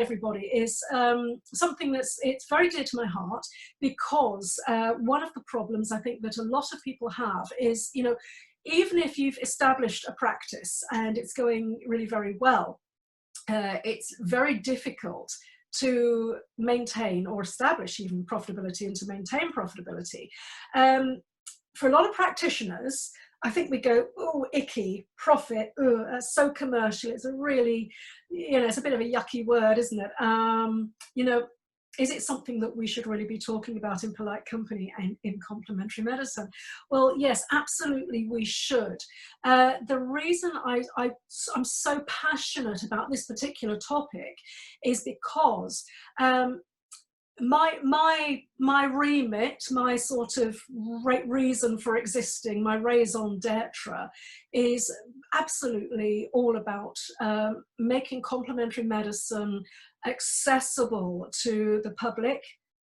everybody is something it's very dear to my heart, because one of the problems I think that a lot of people have is, you know, even if you've established a practice and it's going really very well, it's very difficult to maintain or establish even profitability and to maintain profitability. For a lot of practitioners, I think we go, oh, icky, profit, oh, that's so commercial. It's a really, you know, it's a bit of a yucky word, isn't it? You know, is it something that we should really be talking about in polite company and in complementary medicine? Well, yes, absolutely we should. The reason I'm so passionate about this particular topic is because my remit, my sort of reason for existing, my raison d'etre, is absolutely all about making complementary medicine accessible to the public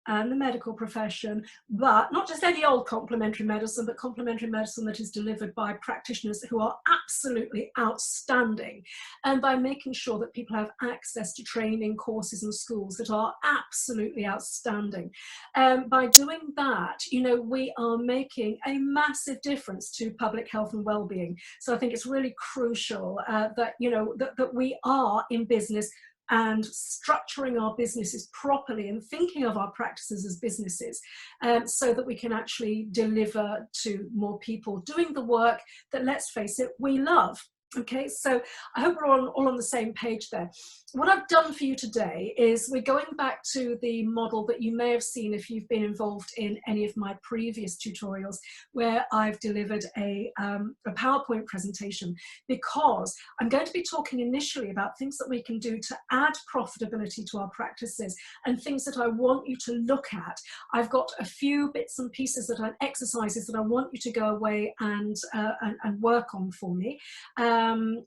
and the medical profession, but not just any old complementary medicine, but complementary medicine that is delivered by practitioners who are absolutely outstanding, and by making sure that people have access to training courses and schools that are absolutely outstanding. By doing that, you know, we are making a massive difference to public health and well-being. So I think it's really crucial that, you know, that we are in business and structuring our businesses properly and thinking of our practices as businesses, so that we can actually deliver to more people doing the work that, let's face it, we love. Okay, so I hope we're all on the same page there. What I've done for you today is we're going back to the model that you may have seen if you've been involved in any of my previous tutorials, where I've delivered a PowerPoint presentation, because I'm going to be talking initially about things that we can do to add profitability to our practices and things that I want you to look at. I've got a few bits and pieces that are exercises that I want you to go away and work on for me.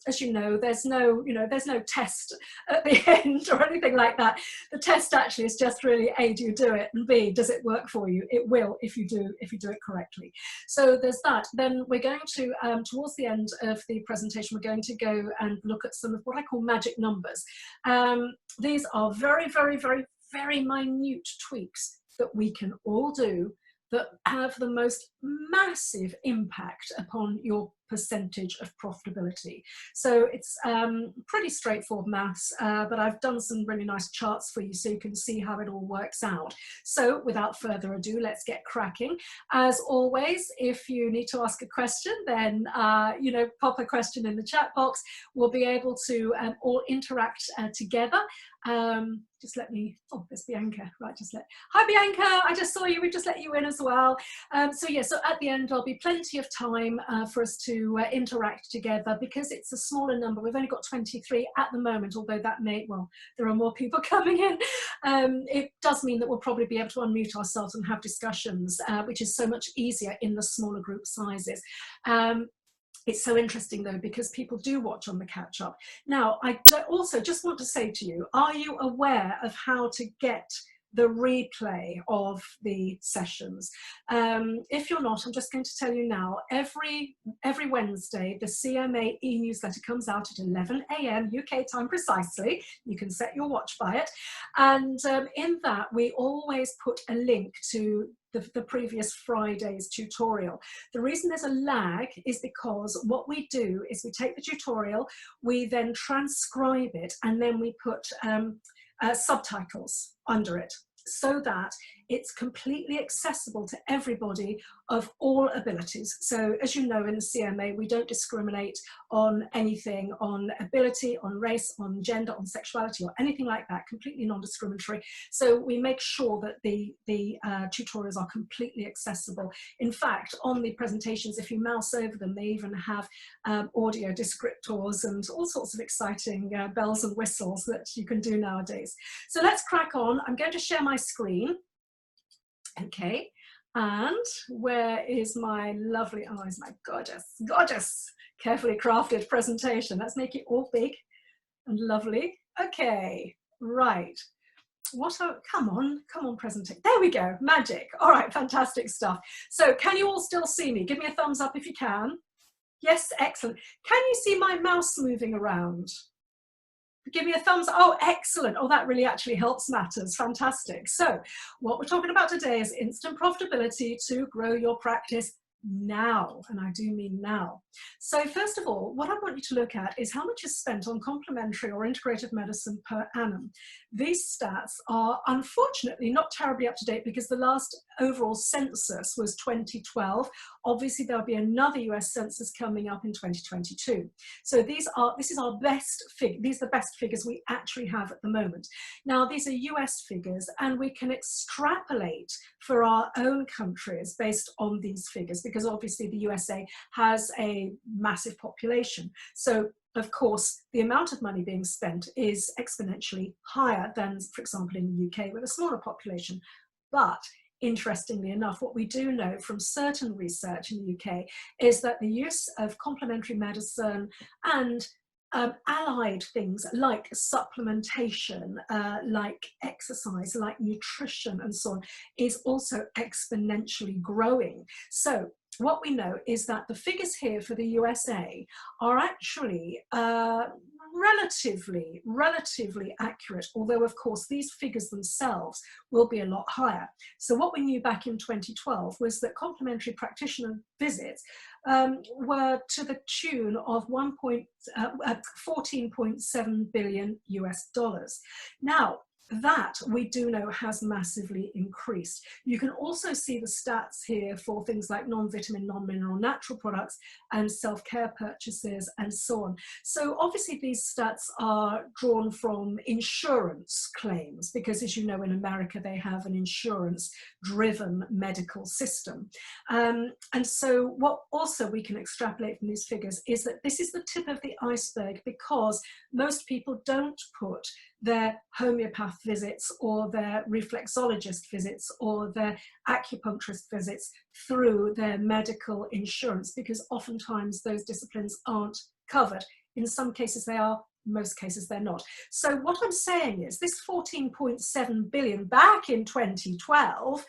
As you know, there's no test at the end or anything like that. The test actually is just really, A, do you do it, and B, does it work for you? It will if you do it correctly. So there's that. Then we're going to, towards the end of the presentation, we're going to go and look at some of what I call magic numbers. These are very, very, very, very minute tweaks that we can all do that have the most massive impact upon your percentage of profitability. So it's pretty straightforward maths, but I've done some really nice charts for you so you can see how it all works out. So without further ado, let's get cracking. As always, if you need to ask a question, then you know, pop a question in the chat box. We'll be able to all interact together. Just let me, oh, there's Bianca, right, hi Bianca, I just saw you, we just let you in as well. So yeah, so at the end there'll be plenty of time for us to interact together, because it's a smaller number. We've only got 23 at the moment, although that may, well, there are more people coming in. It does mean that we'll probably be able to unmute ourselves and have discussions, which is so much easier in the smaller group sizes. It's so interesting though, because people do watch on the catch up. Now, I also just want to say to you, are you aware of how to get the replay of the sessions? If you're not, I'm just going to tell you now, every Wednesday, the CMA e-newsletter comes out at 11 AM UK time precisely. You can set your watch by it. And in that, we always put a link to the previous Friday's tutorial. The reason there's a lag is because what we do is we take the tutorial, we then transcribe it, and then we put subtitles under it, so that it's completely accessible to everybody of all abilities. So as you know, in the CMA, we don't discriminate on anything, on ability, on race, on gender, on sexuality, or anything like that, completely non-discriminatory. So we make sure that the tutorials are completely accessible. In fact, on the presentations, if you mouse over them, they even have audio descriptors and all sorts of exciting bells and whistles that you can do nowadays. So let's crack on. I'm going to share my screen. Okay, and where is my lovely, oh, is my gorgeous, carefully crafted presentation? Let's make it all big and lovely. Okay, right. Come on, presentation. There we go, magic. All right, fantastic stuff. So can you all still see me? Give me a thumbs up if you can. Yes, excellent. Can you see my mouse moving around? Give me a thumbs. Oh, excellent. Oh, that really actually helps matters. Fantastic. So what we're talking about today is instant profitability to grow your practice now, and I do mean now. So first of all, what I want you to look at is how much is spent on complementary or integrative medicine per annum. These stats are unfortunately not terribly up to date because the last overall census was 2012. Obviously there'll be another US census coming up in 2022. So this is our best figure. These are the best figures we actually have at the moment. Now these are US figures, and we can extrapolate for our own countries based on these figures, because obviously the USA has a massive population. So of course, the amount of money being spent is exponentially higher than, for example, in the UK with a smaller population. But interestingly enough, what we do know from certain research in the UK is that the use of complementary medicine and allied things like supplementation, like exercise, like nutrition and so on, is also exponentially growing. So what we know is that the figures here for the USA are actually relatively accurate, although of course these figures themselves will be a lot higher. So what we knew back in 2012 was that complementary practitioner visits were to the tune of 14.7 billion US dollars. Now, that we do know has massively increased. You can also see the stats here for things like non-vitamin, non-mineral natural products and self-care purchases and so on. So obviously these stats are drawn from insurance claims, because as you know, in America they have an insurance-driven medical system. And so what also we can extrapolate from these figures is that this is the tip of the iceberg, because most people don't put their homeopath visits or their reflexologist visits or their acupuncturist visits through their medical insurance, because oftentimes those disciplines aren't covered. In some cases they are, most cases they're not. So what I'm saying is this 14.7 billion back in 2012,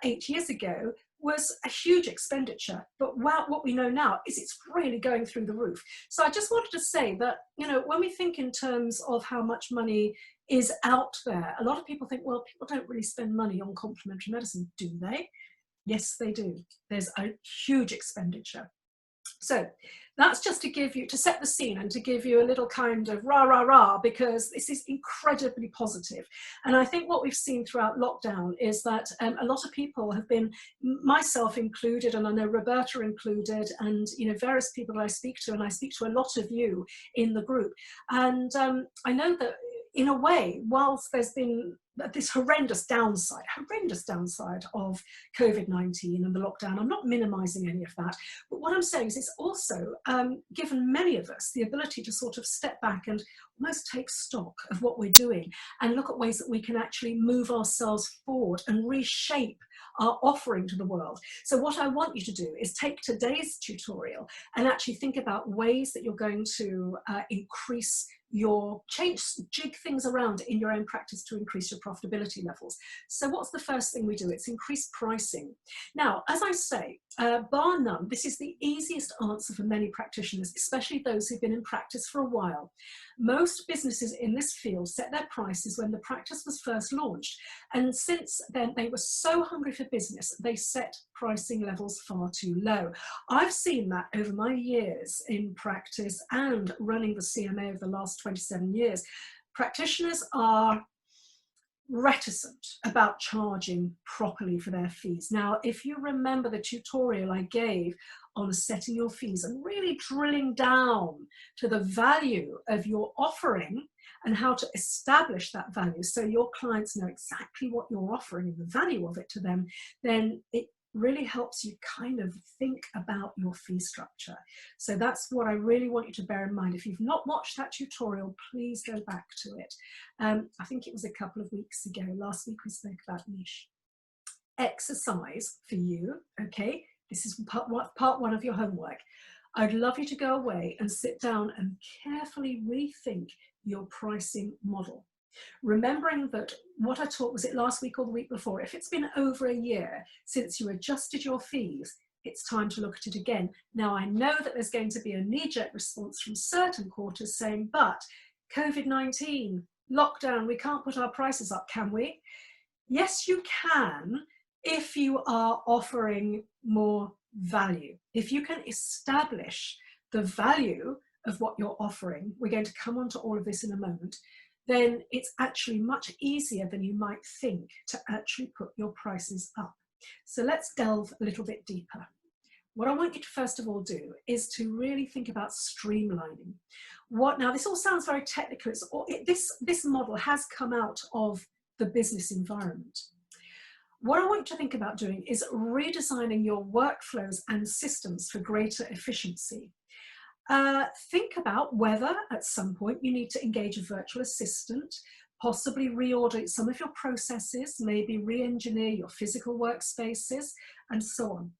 8 years ago, was a huge expenditure, but what we know now is it's really going through the roof. So I just wanted to say that, you know, when we think in terms of how much money is out there, a lot of people think, well, people don't really spend money on complementary medicine, do they? Yes, they do. There's a huge expenditure. So that's just to give you, to set the scene and to give you a little kind of rah, rah, rah, because this is incredibly positive. And I think what we've seen throughout lockdown is that a lot of people have been, myself included, and I know Roberta included, and you know, various people that I speak to, and I speak to a lot of you in the group. And I know that in a way, whilst there's been this horrendous downside of COVID-19 and the lockdown, I'm not minimizing any of that, but what I'm saying is it's also given many of us the ability to sort of step back and almost take stock of what we're doing and look at ways that we can actually move ourselves forward and reshape our offering to the world. So what I want you to do is take today's tutorial and actually think about ways that you're going to increase your jig things around in your own practice to increase your profitability levels. So what's the first thing we do? It's increase pricing. Now, as I say, bar none, this is the easiest answer for many practitioners, especially those who've been in practice for a while. Most businesses in this field set their prices when the practice was first launched. And since then, they were so hungry for business, they set pricing levels far too low. I've seen that over my years in practice and running the CMA over the last 27 years. Practitioners are reticent about charging properly for their fees. Now, if you remember the tutorial I gave on setting your fees and really drilling down to the value of your offering and how to establish that value so your clients know exactly what you're offering and the value of it to them, then it really helps you kind of think about your fee structure. So that's what I really want you to bear in mind. If you've not watched that tutorial, please go back to it. I think it was a couple of weeks ago. Last week we spoke about niche. Exercise for you, okay? This is part one of your homework. I'd love you to go away and sit down and carefully rethink your pricing model. Remembering that what I taught, was it last week or the week before? If it's been over a year since you adjusted your fees, it's time to look at it again. Now, I know that there's going to be a knee-jerk response from certain quarters saying, but COVID-19, lockdown, we can't put our prices up, can we? Yes, you can, if you are offering more value. If you can establish the value of what you're offering, we're going to come on to all of this in a moment, then it's actually much easier than you might think to actually put your prices up. So let's delve a little bit deeper. What I want you to first of all do is to really think about streamlining. Now this all sounds very technical. This model has come out of the business environment. What I want you to think about doing is redesigning your workflows and systems for greater efficiency. Think about whether at some point you need to engage a virtual assistant, possibly reorder some of your processes, maybe re-engineer your physical workspaces, and so on.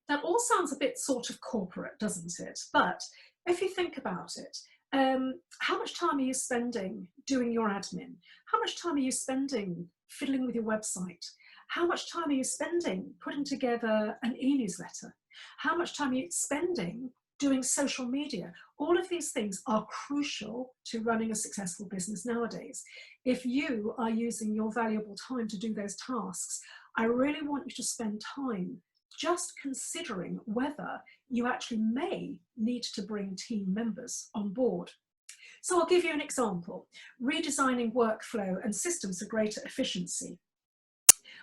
That all sounds a bit sort of corporate, doesn't it? But if you think about it, how much time are you spending doing your admin? How much time are you spending fiddling with your website? How much time are you spending putting together an e-newsletter? How much time are you spending doing social media? All of these things are crucial to running a successful business nowadays. If you are using your valuable time to do those tasks, I really want you to spend time just considering whether you actually may need to bring team members on board. So I'll give you an example. Redesigning workflow and systems for greater efficiency.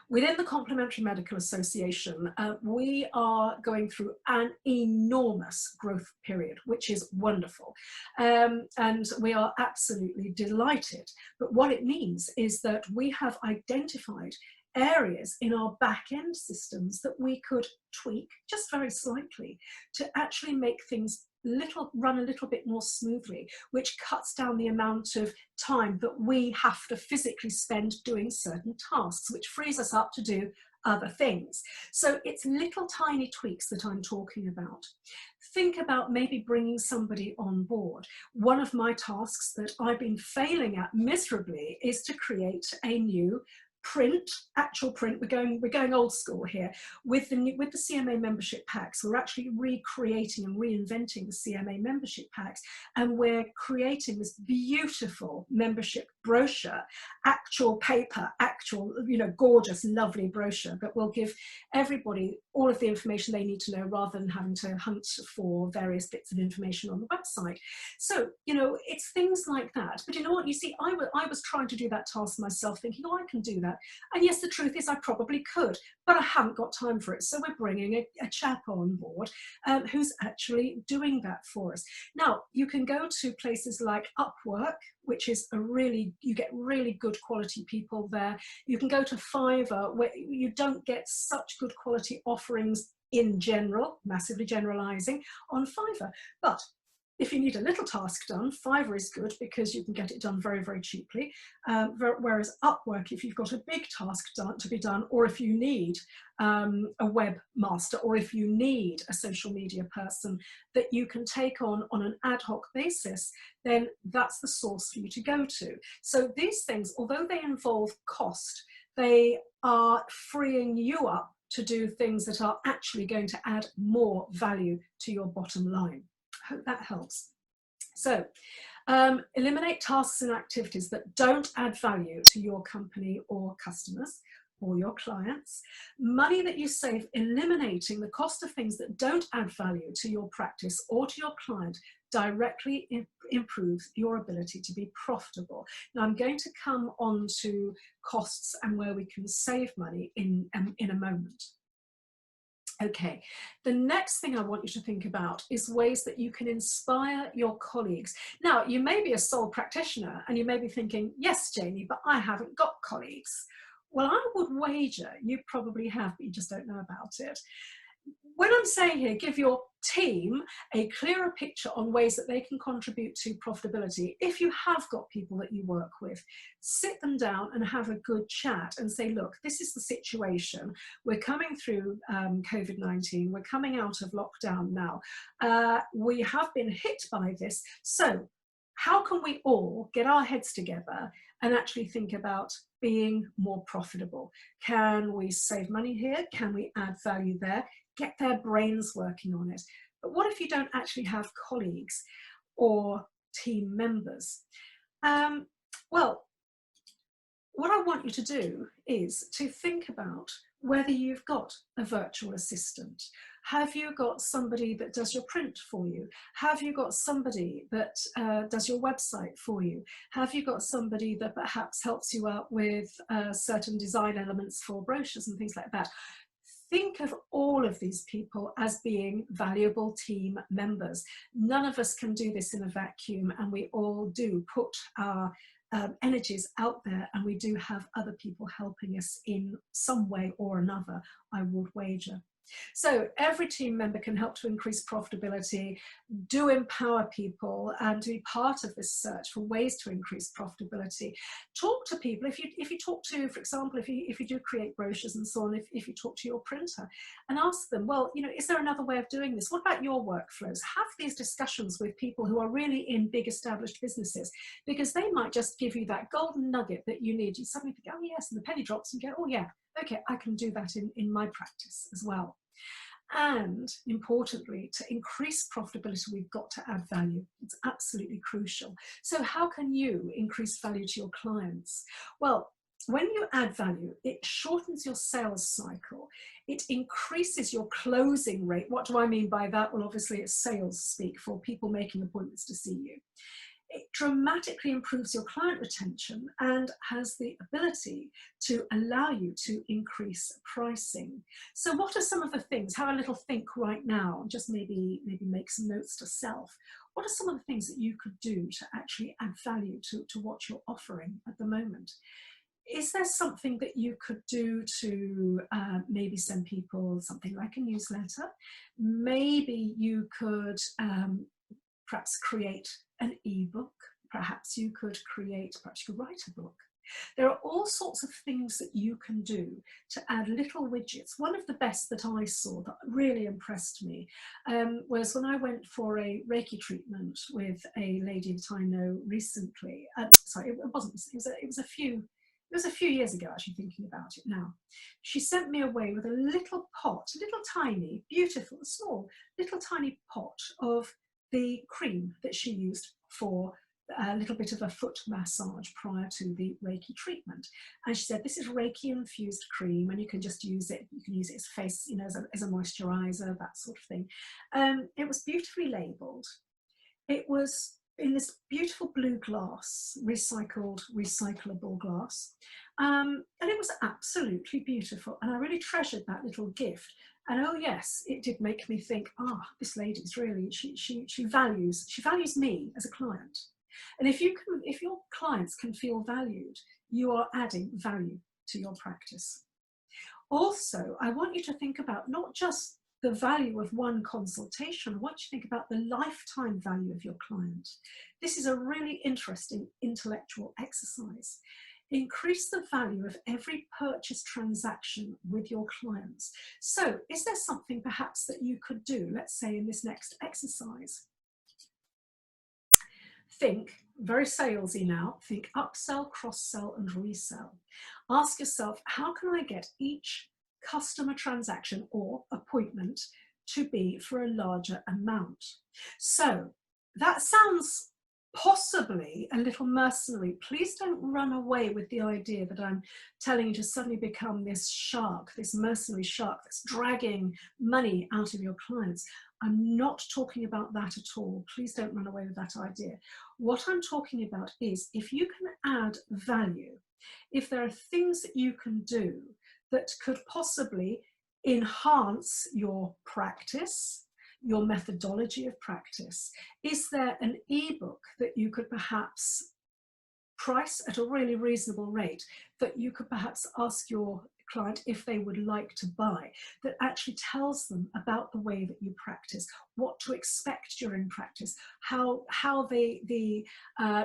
Within the Complementary Medical Association, we are going through an enormous growth period, which is wonderful. And we are absolutely delighted. But what it means is that we have identified areas in our back-end systems that we could tweak just very slightly to actually make things run a little bit more smoothly, which cuts down the amount of time that we have to physically spend doing certain tasks, which frees us up to do other things. So it's little tiny tweaks that I'm talking about. Think about maybe bringing somebody on board. One of my tasks that I've been failing at miserably is to create a new actual print. We're going old school here with the CMA membership packs. We're actually recreating and reinventing the CMA membership packs, and we're creating this beautiful membership brochure, actual paper, actual, gorgeous, lovely brochure that will give everybody all of the information they need to know rather than having to hunt for various bits of information on the website. So, it's things like that. But you know what? You see, I was trying to do that task myself, thinking, oh, I can do that. And yes, the truth is I probably could, but I haven't got time for it. So we're bringing a chap on board who's actually doing that for us. Now, you can go to places like Upwork, which is you get really good quality people there. You can go to Fiverr, where you don't get such good quality offerings in general, massively generalizing, on Fiverr. But if you need a little task done, Fiverr is good because you can get it done very, very cheaply. Whereas Upwork, if you've got a big task to be done, or if you need a webmaster, or if you need a social media person that you can take on an ad hoc basis, then that's the source for you to go to. So these things, although they involve cost, they are freeing you up to do things that are actually going to add more value to your bottom line. I hope that helps. So eliminate tasks and activities that don't add value to your company or customers or your clients. Money that you save eliminating the cost of things that don't add value to your practice or to your client directly improves your ability to be profitable. Now I'm going to come on to costs and where we can save money in a moment. Okay, the next thing I want you to think about is ways that you can inspire your colleagues. Now, you may be a sole practitioner and you may be thinking, yes, Jamie, but I haven't got colleagues. Well, I would wager you probably have, but you just don't know about it. When I'm saying here, give your team a clearer picture on ways that they can contribute to profitability. If you have got people that you work with, sit them down and have a good chat and say, look, this is the situation. We're coming through COVID-19. We're coming out of lockdown now. We have been hit by this. So how can we all get our heads together and actually think about being more profitable? Can we save money here? Can we add value there? Get their brains working on it. But what if you don't actually have colleagues or team members. Well, what I want you to do is to think about whether you've got a virtual assistant. Have you got somebody that does your print for you? Have you got somebody that does your website for you? Have you got somebody that perhaps helps you out with certain design elements for brochures and things like that? Think of all of these people as being valuable team members. None of us can do this in a vacuum, and we all do put our energies out there, and we do have other people helping us in some way or another, I would wager. So every team member can help to increase profitability, do empower people, and to be part of this search for ways to increase profitability. Talk to people. If you talk to, for example, if you do create brochures and so on, if you talk to your printer and ask them, well, you know, is there another way of doing this? What about your workflows? Have these discussions with people who are really in big established businesses, because they might just give you that golden nugget that you need. You suddenly think, oh yes, and the penny drops and go, oh yeah, okay, I can do that in my practice as well. And importantly, to increase profitability, we've got to add value. It's absolutely crucial. So how can you increase value to your clients? Well, when you add value, it shortens your sales cycle. It increases your closing rate. What do I mean by that? Well, obviously it's sales speak for people making appointments to see you. It dramatically improves your client retention and has the ability to allow you to increase pricing. So what are some of the things? Have a little think right now, and just maybe make some notes to self. What are some of the things that you could do to actually add value to what you're offering at the moment? Is there something that you could do to maybe send people something like a newsletter? Maybe you could perhaps create an ebook. Perhaps you could write a book. There are all sorts of things that you can do to add little widgets. One of the best that I saw that really impressed me was when I went for a Reiki treatment with a lady that I know recently. Sorry, it was a few years ago, actually, thinking about it now. She sent me away with a little pot, a little tiny, beautiful, small, little tiny pot of the cream that she used for a little bit of a foot massage prior to the Reiki treatment. And she said, this is Reiki infused cream, and you can just use it. You can use it as face, you know, as a moisturizer, that sort of thing. It was beautifully labeled. It was in this beautiful blue glass, recyclable glass. And it was absolutely beautiful. And I really treasured that little gift. And oh yes, it did make me think, this lady's really, she values me as a client. And if your clients can feel valued, you are adding value to your practice. Also, I want you to think about not just the value of one consultation. I want you to think about the lifetime value of your client. This is a really interesting intellectual exercise. Increase the value of every purchase transaction with your clients. So is there something perhaps that you could do, let's say in this next exercise? Think, very salesy now, think upsell, cross-sell and resell. Ask yourself, how can I get each customer transaction or appointment to be for a larger amount? So that sounds possibly a little mercenary. Please don't run away with the idea that I'm telling you to suddenly become this shark, this mercenary shark that's dragging money out of your clients. I'm not talking about that at all. Please don't run away with that idea. What I'm talking about is if you can add value, if there are things that you can do that could possibly enhance your practice, your methodology of practice. Is there an ebook that you could perhaps price at a really reasonable rate that you could perhaps ask your client if they would like to buy, that actually tells them about the way that you practice, what to expect during practice, how the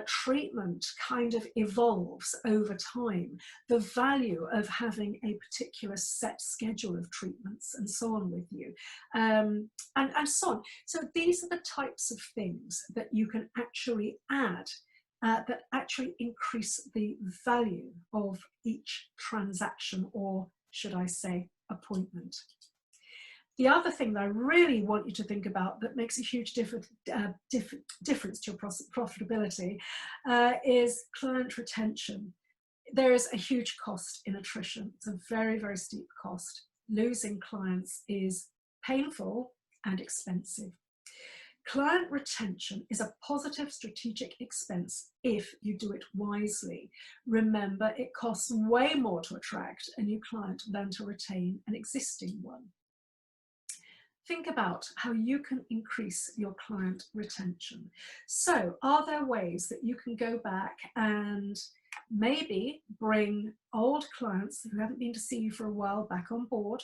treatment kind of evolves over time, the value of having a particular set schedule of treatments and so on with you, and so on. So these are the types of things that you can actually add that actually increase the value of each transaction, or should I say appointment. The other thing that I really want you to think about that makes a huge difference to your profitability is client retention. There is a huge cost in attrition. It's a very, very steep cost. Losing clients is painful and expensive. Client retention is a positive strategic expense if you do it wisely. Remember, it costs way more to attract a new client than to retain an existing one. Think about how you can increase your client retention. So, are there ways that you can go back and maybe bring old clients who haven't been to see you for a while back on board?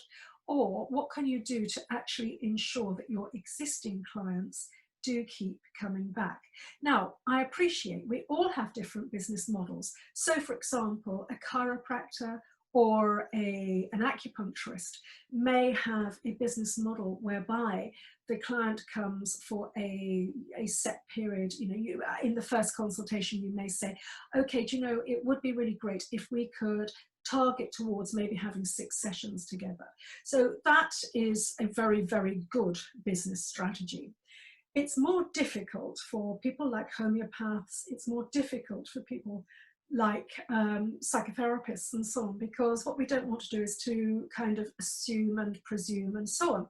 Or what can you do to actually ensure that your existing clients do keep coming back? Now, I appreciate we all have different business models. So, for example, a chiropractor or an acupuncturist may have a business model whereby the client comes for a set period. You know, in the first consultation, you may say, okay, do you know, it would be really great if we could target towards maybe having 6 sessions together. So that is a very, very good business strategy. It's more difficult for people like homeopaths. It's more difficult for people like psychotherapists and so on, because what we don't want to do is to kind of assume and presume and so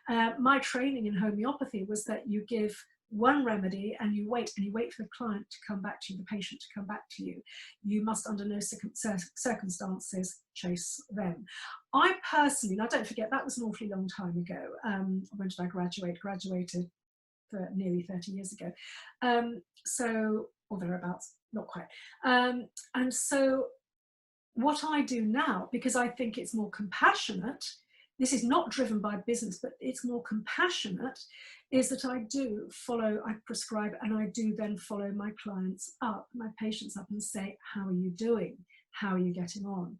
on. My training in homeopathy was that you give one remedy and you wait for the client to come back to you, the patient to come back to you. You must under no circumstances chase them. I personally, now don't forget, that was an awfully long time ago. When did I graduate? Graduated for nearly 30 years ago. So, or thereabouts, not quite. And so what I do now, because I think it's more compassionate, this is not driven by business, but it's more compassionate, is that I do follow, I prescribe, and I do then follow my clients up, my patients up, and say, how are you doing? How are you getting on?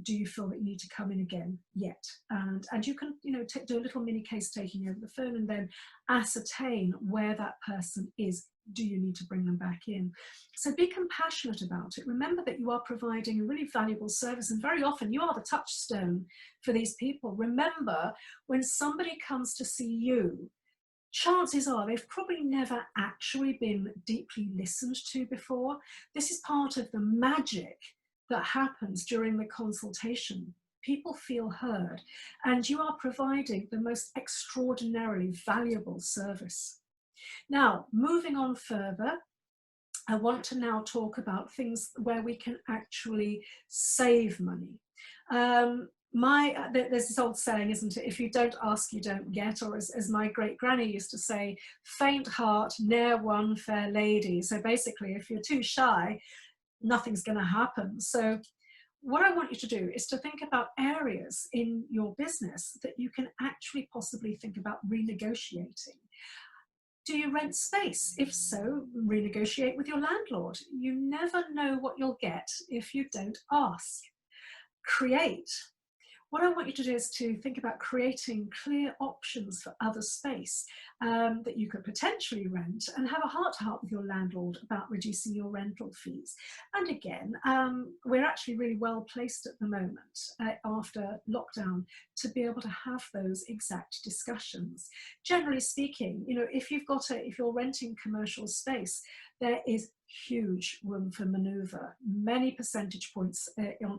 Do you feel that you need to come in again yet? And you can, you know, do a little mini case taking over the phone and then ascertain where that person is. Do you need to bring them back in? So be compassionate about it. Remember that you are providing a really valuable service, and very often you are the touchstone for these people. Remember, when somebody comes to see you, chances are they've probably never actually been deeply listened to before. This is part of the magic that happens during the consultation. People feel heard, and you are providing the most extraordinarily valuable service. Now, moving on further, I want to now talk about things where we can actually save money. There's this old saying, isn't it? If you don't ask, you don't get, or as my great granny used to say, faint heart, ne'er won fair lady. So basically, if you're too shy, nothing's going to happen. So what I want you to do is to think about areas in your business that you can actually possibly think about renegotiating. Do you rent space? If so, renegotiate with your landlord. You never know what you'll get if you don't ask. Create. What I want you to do is to think about creating clear options for other space that you could potentially rent, and have a heart-to-heart with your landlord about reducing your rental fees. And again, we're actually really well placed at the moment after lockdown to be able to have those exact discussions. Generally speaking, you know, if you're renting commercial space, there is huge room for maneuver. Many percentage points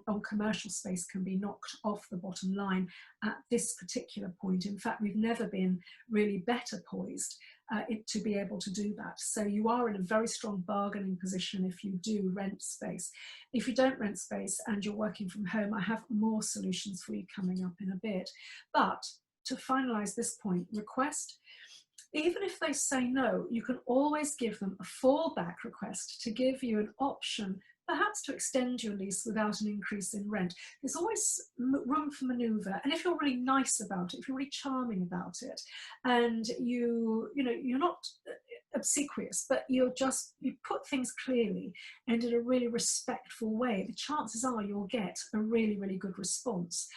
on commercial space can be knocked off the bottom line at this particular point. In fact, we've never been really better poised to be able to do that. So you are in a very strong bargaining position if you do rent space. If you don't rent space and you're working from home, I have more solutions for you coming up in a bit. But to finalize this point, request. Even if they say no, you can always give them a fallback request to give you an option, perhaps to extend your lease without an increase in rent. There's always room for maneuver. And if you're really nice about it, if you're really charming about it, and you're not obsequious, but you put things clearly and in a really respectful way, the chances are you'll get a really, really good response.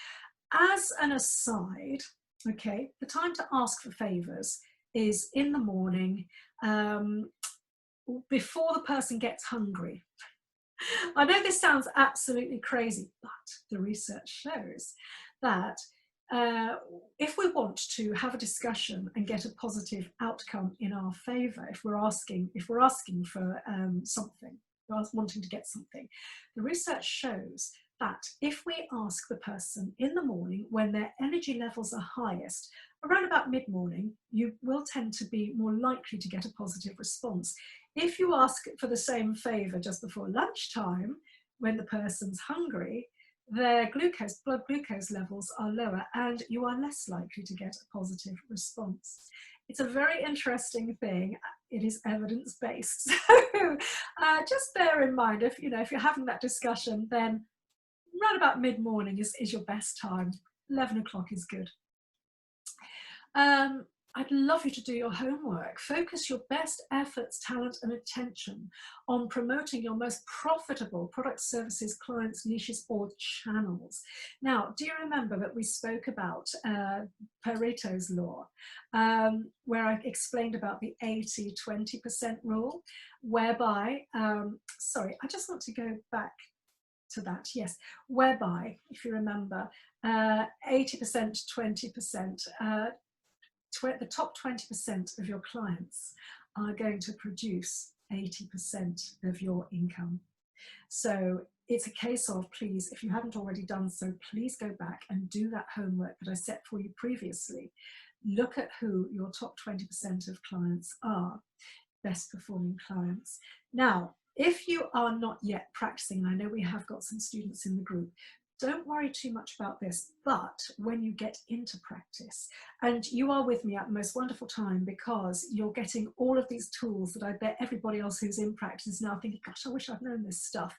As an aside, okay, the time to ask for favors is in the morning, before the person gets hungry. I know this sounds absolutely crazy, but the research shows that if we want to have a discussion and get a positive outcome in our favour, if we're asking for something, we're wanting to get something, the research shows that if we ask the person in the morning when their energy levels are highest, around about mid-morning, you will tend to be more likely to get a positive response. If you ask for the same favour just before lunchtime, when the person's hungry, their blood glucose levels are lower and you are less likely to get a positive response. It's a very interesting thing. It is evidence-based. So just bear in mind, if you're having that discussion, then right about mid-morning is your best time. 11 o'clock is good. I'd love you to do your homework. Focus your best efforts, talent, and attention on promoting your most profitable products, services, clients, niches, or channels. Now, do you remember that we spoke about Paretos law, where I explained about the 80-20% rule, whereby, sorry, I just want to go back to that, yes, whereby, if you remember, 80%, 20%, the top 20% of your clients are going to produce 80% of your income. So it's a case of, please, if you haven't already done so, please go back and do that homework that I set for you previously. Look at who your top 20% of clients are, best performing clients. Now, if you are not yet practicing, I know we have got some students in the group, don't worry too much about this, but when you get into practice, and you are with me at the most wonderful time because you're getting all of these tools that I bet everybody else who's in practice is now thinking, gosh, I wish I'd known this stuff.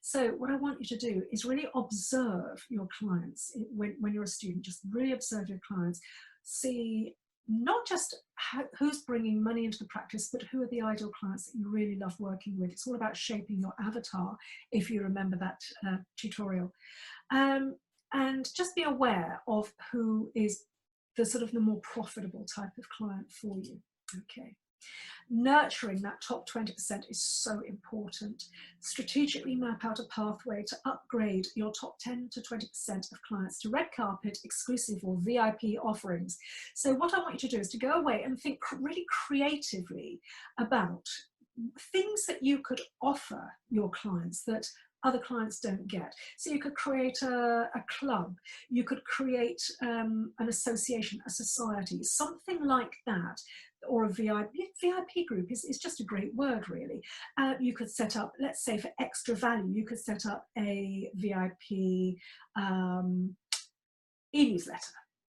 So what I want you to do is really observe your clients. When you're a student, just really observe your clients. See not just who's bringing money into the practice, but who are the ideal clients that you really love working with. It's all about shaping your avatar, if you remember that tutorial. And just be aware of who is the sort of the more profitable type of client for you. Okay. Nurturing that top 20% is so important. Strategically map out a pathway to upgrade your top 10 to 20% of clients to red carpet, exclusive or VIP offerings. So what I want you to do is to go away and think really creatively about things that you could offer your clients that other clients don't get. So you could create a club, you could create an association, a society, something like that, or a VIP group is just a great word, really. You could set up, let's say for extra value, you could set up a VIP e-newsletter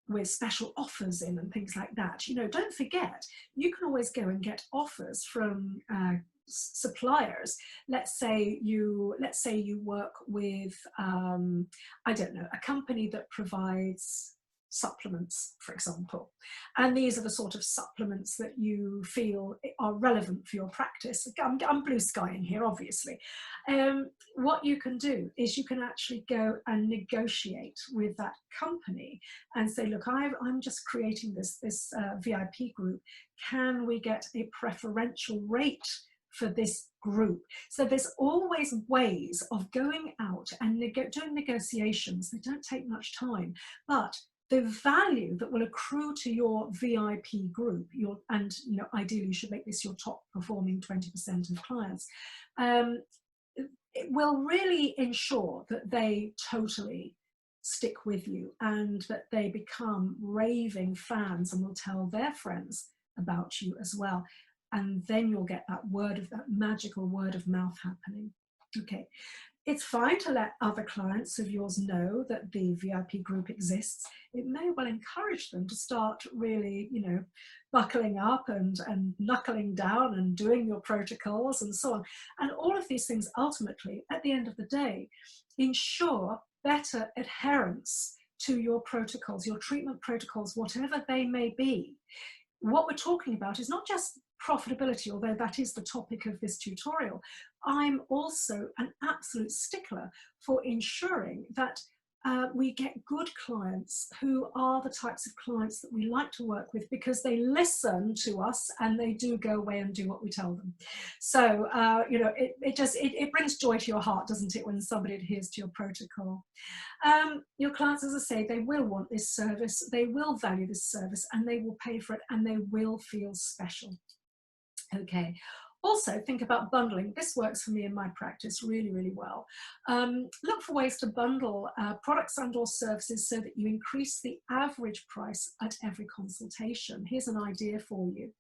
with special offers in and things like that. You know, don't forget, you can always go and get offers from suppliers. Let's say you work with I don't know, a company that provides supplements, for example, and these are the sort of supplements that you feel are relevant for your practice. I'm blue skying here, obviously. What you can do is you can actually go and negotiate with that company and say, look, I'm just creating this VIP group. Can we get a preferential rate for this group? So there's always ways of going out and doing negotiations. They don't take much time, but the value that will accrue to your VIP group, and ideally you should make this your top performing 20% of clients, it will really ensure that they totally stick with you and that they become raving fans and will tell their friends about you as well. And then you'll get that magical word of mouth happening. Okay. It's fine to let other clients of yours know that the VIP group exists. It may well encourage them to start really, buckling up and knuckling down and doing your protocols and so on. And all of these things ultimately, at the end of the day, ensure better adherence to your protocols, your treatment protocols, whatever they may be. What we're talking about is not just profitability, although that is the topic of this tutorial. I'm also an absolute stickler for ensuring that we get good clients who are the types of clients that we like to work with because they listen to us and they do go away and do what we tell them. So, you know, it brings joy to your heart, doesn't it, when somebody adheres to your protocol. Your clients, as I say, they will want this service, they will value this service, and they will pay for it, and they will feel special. Okay. Also, think about bundling. This works for me in my practice really, really well. Look for ways to bundle products and or services so that you increase the average price at every consultation. Here's an idea for you.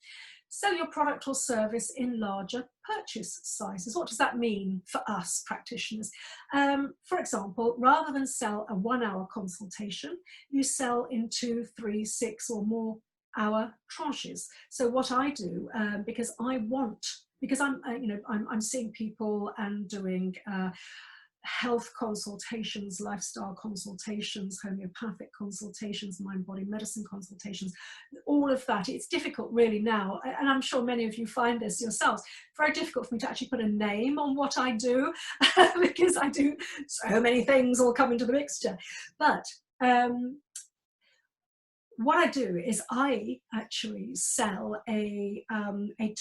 Sell your product or service in larger purchase sizes. What does that mean for us practitioners? For example, rather than sell a 1-hour consultation, you sell in 2, 3, 6 or more hour tranches. So what I do, because I'm seeing people and doing health consultations, lifestyle consultations, homeopathic consultations, mind-body medicine consultations, all of that. It's difficult really now, and I'm sure many of you find this yourselves, very difficult for me to actually put a name on what I do because I do so many things all come into the mixture. But what I do is I actually sell a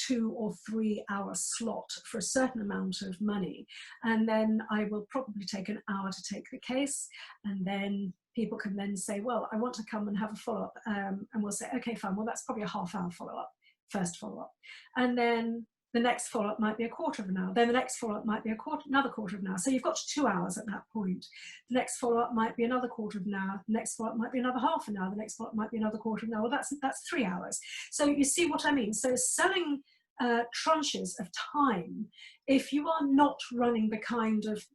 2 or 3 hour slot for a certain amount of money, and then I will probably take an hour to take the case, and then people can then say, well, I want to come and have a follow-up, and we'll say, okay, fine, well, that's probably a half-hour follow-up, first follow-up, and then the next follow-up might be a quarter of an hour. Then the next follow-up might be another quarter of an hour. So you've got 2 hours at that point. The next follow-up might be another quarter of an hour. The next follow-up might be another half an hour. The next follow-up might be another quarter of an hour. Well, that's 3 hours. So you see what I mean? So selling tranches of time, if you are not running the kind of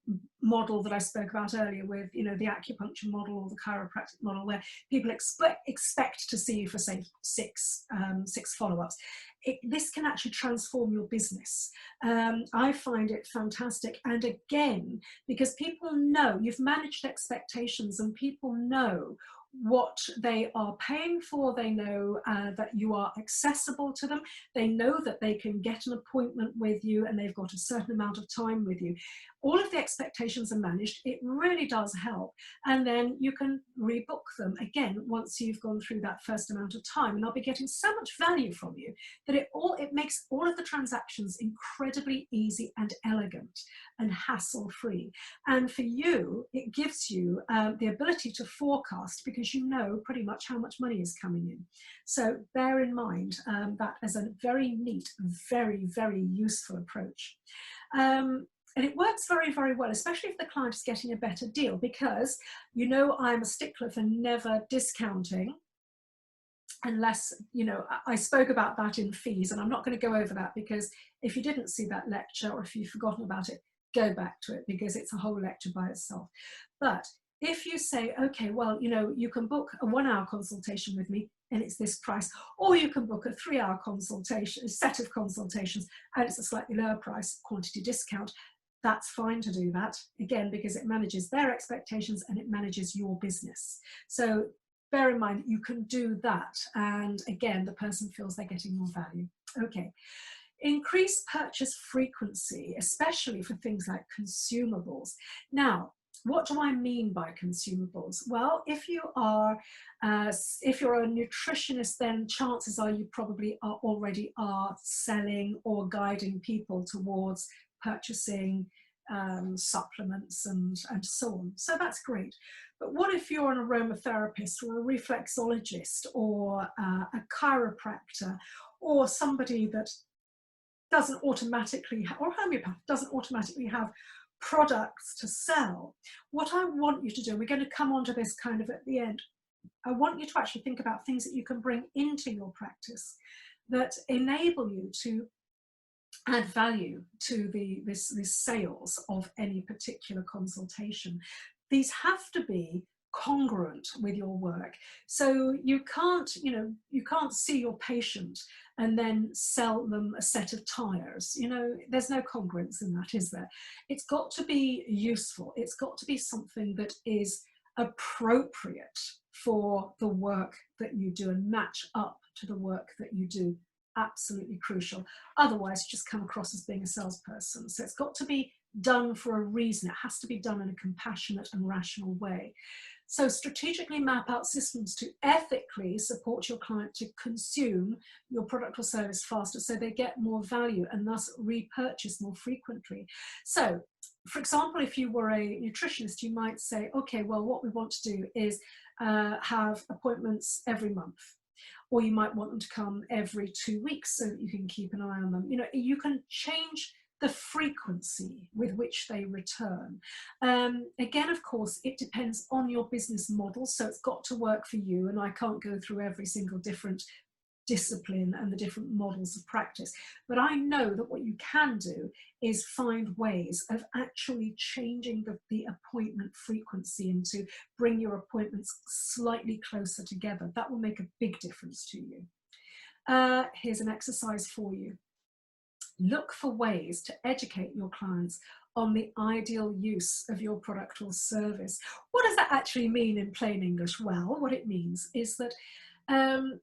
model that I spoke about earlier with, you know, the acupuncture model or the chiropractic model, where people expect to see you for, say, six follow-ups, this can actually transform your business. I find it fantastic. And again, because people know, you've managed expectations and people know what they are paying for, they know that you are accessible to them, they know that they can get an appointment with you and they've got a certain amount of time with you. All of the expectations are managed. It really does help. And then you can rebook them again once you've gone through that first amount of time, and they'll be getting so much value from you that it makes all of the transactions incredibly easy and elegant and hassle-free. And for you, it gives you the ability to forecast, because you know pretty much how much money is coming in. So bear in mind that as a very neat, very, very useful approach. And it works very, very well, especially if the client is getting a better deal, because you know I'm a stickler for never discounting unless, you know, I spoke about that in fees, and I'm not going to go over that, because if you didn't see that lecture or if you've forgotten about it, go back to it, because it's a whole lecture by itself. But if you say, okay, well, you know, you can book a 1-hour consultation with me and it's this price, or you can book a 3-hour consultation, a set of consultations, and it's a slightly lower price, quantity discount, that's fine to do that, again, because it manages their expectations and it manages your business. So bear in mind, you can do that. And again, the person feels they're getting more value. Okay. Increase purchase frequency, especially for things like consumables. Now, what do I mean by consumables? Well, if you're a nutritionist, then chances are you probably already are selling or guiding people towards purchasing supplements and so on. So that's great. But what if you're an aromatherapist or a reflexologist or a chiropractor or somebody that doesn't automatically, or homeopath doesn't automatically have products to sell? What I want you to do, we're going to come on to this kind of at the end, I want you to actually think about things that you can bring into your practice that enable you to add value to this sales of any particular consultation. These have to be congruent with your work. So you can't see your patient and then sell them a set of tires. You know, there's no congruence in that, is there? It's got to be useful. It's got to be something that is appropriate for the work that you do and match up to the work that you do. Absolutely crucial. Otherwise, you just come across as being a salesperson. So it's got to be done for a reason. It has to be done in a compassionate and rational way. So strategically map out systems to ethically support your client to consume your product or service faster so they get more value and thus repurchase more frequently. So, for example, if you were a nutritionist, you might say, okay, well, what we want to do is have appointments every month. Or you might want them to come every 2 weeks so that you can keep an eye on them. You know, you can change the frequency with which they return. Again, of course, it depends on your business model, so it's got to work for you, and I can't go through every single different discipline and the different models of practice. But I know that what you can do is find ways of actually changing the appointment frequency and to bring your appointments slightly closer together. That will make a big difference to you. Here's an exercise for you. Look for ways to educate your clients on the ideal use of your product or service. What does that actually mean in plain English? Well, what it means is that Samuel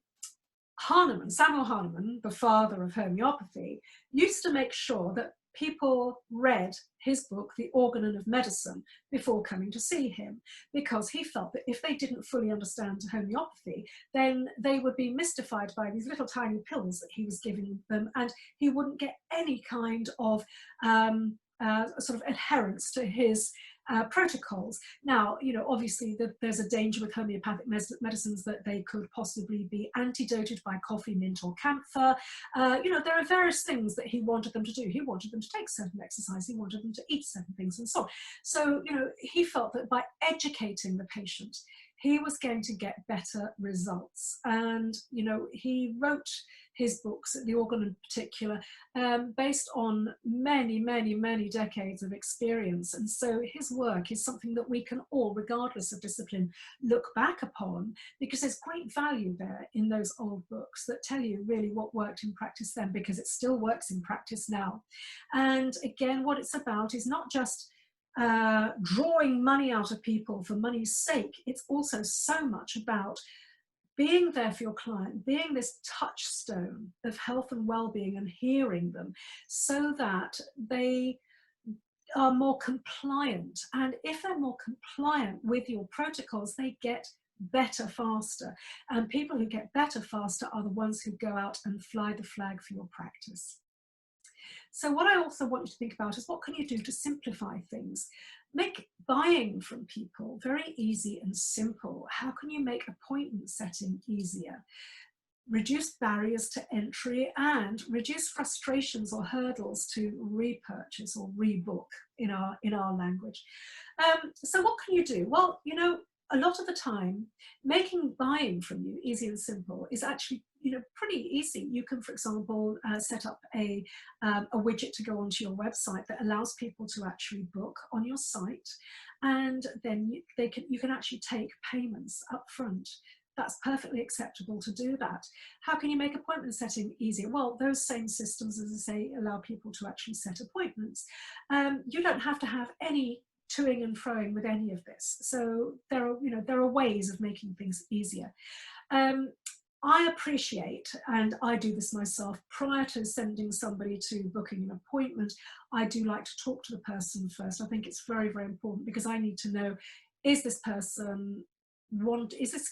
Hahnemann, the father of homeopathy, used to make sure that people read his book, The Organon of Medicine, before coming to see him, because he felt that if they didn't fully understand homeopathy, then they would be mystified by these little tiny pills that he was giving them, and he wouldn't get any kind of sort of adherence to his protocols. Now, you know, obviously there's a danger with homeopathic medicines that they could possibly be antidoted by coffee, mint, or camphor. You know, there are various things that he wanted them to do. He wanted them to take certain exercise. He wanted them to eat certain things and so on. So, you know, he felt that by educating the patient, he was going to get better results. And, you know, he wrote his books, The Organ in particular, based on many, many, many decades of experience. And so his work is something that we can all, regardless of discipline, look back upon, because there's great value there in those old books that tell you really what worked in practice then, because it still works in practice now. And again, what it's about is not just drawing money out of people for money's sake. It's also so much about being there for your client, being this touchstone of health and well-being and hearing them so that they are more compliant. And if they're more compliant with your protocols, they get better faster. And people who get better faster are the ones who go out and fly the flag for your practice. So what I also want you to think about is, what can you do to simplify things? Make buying from people very easy and simple. How can you make appointment setting easier? Reduce barriers to entry and reduce frustrations or hurdles to repurchase or rebook in our language. So what can you do? Well, you know, a lot of the time, making buying from you easy and simple is actually, you know, pretty easy. You can, for example, set up a widget to go onto your website that allows people to actually book on your site, and then you can actually take payments up front. That's perfectly acceptable to do that. How can you make appointment setting easier? Well, those same systems, as I say, allow people to actually set appointments. You don't have to have any toing and froing with any of this. So there are ways of making things easier. I appreciate, and I do this myself, prior to sending somebody to booking an appointment, I do like to talk to the person first. I think it's very, very important, because I need to know, is this the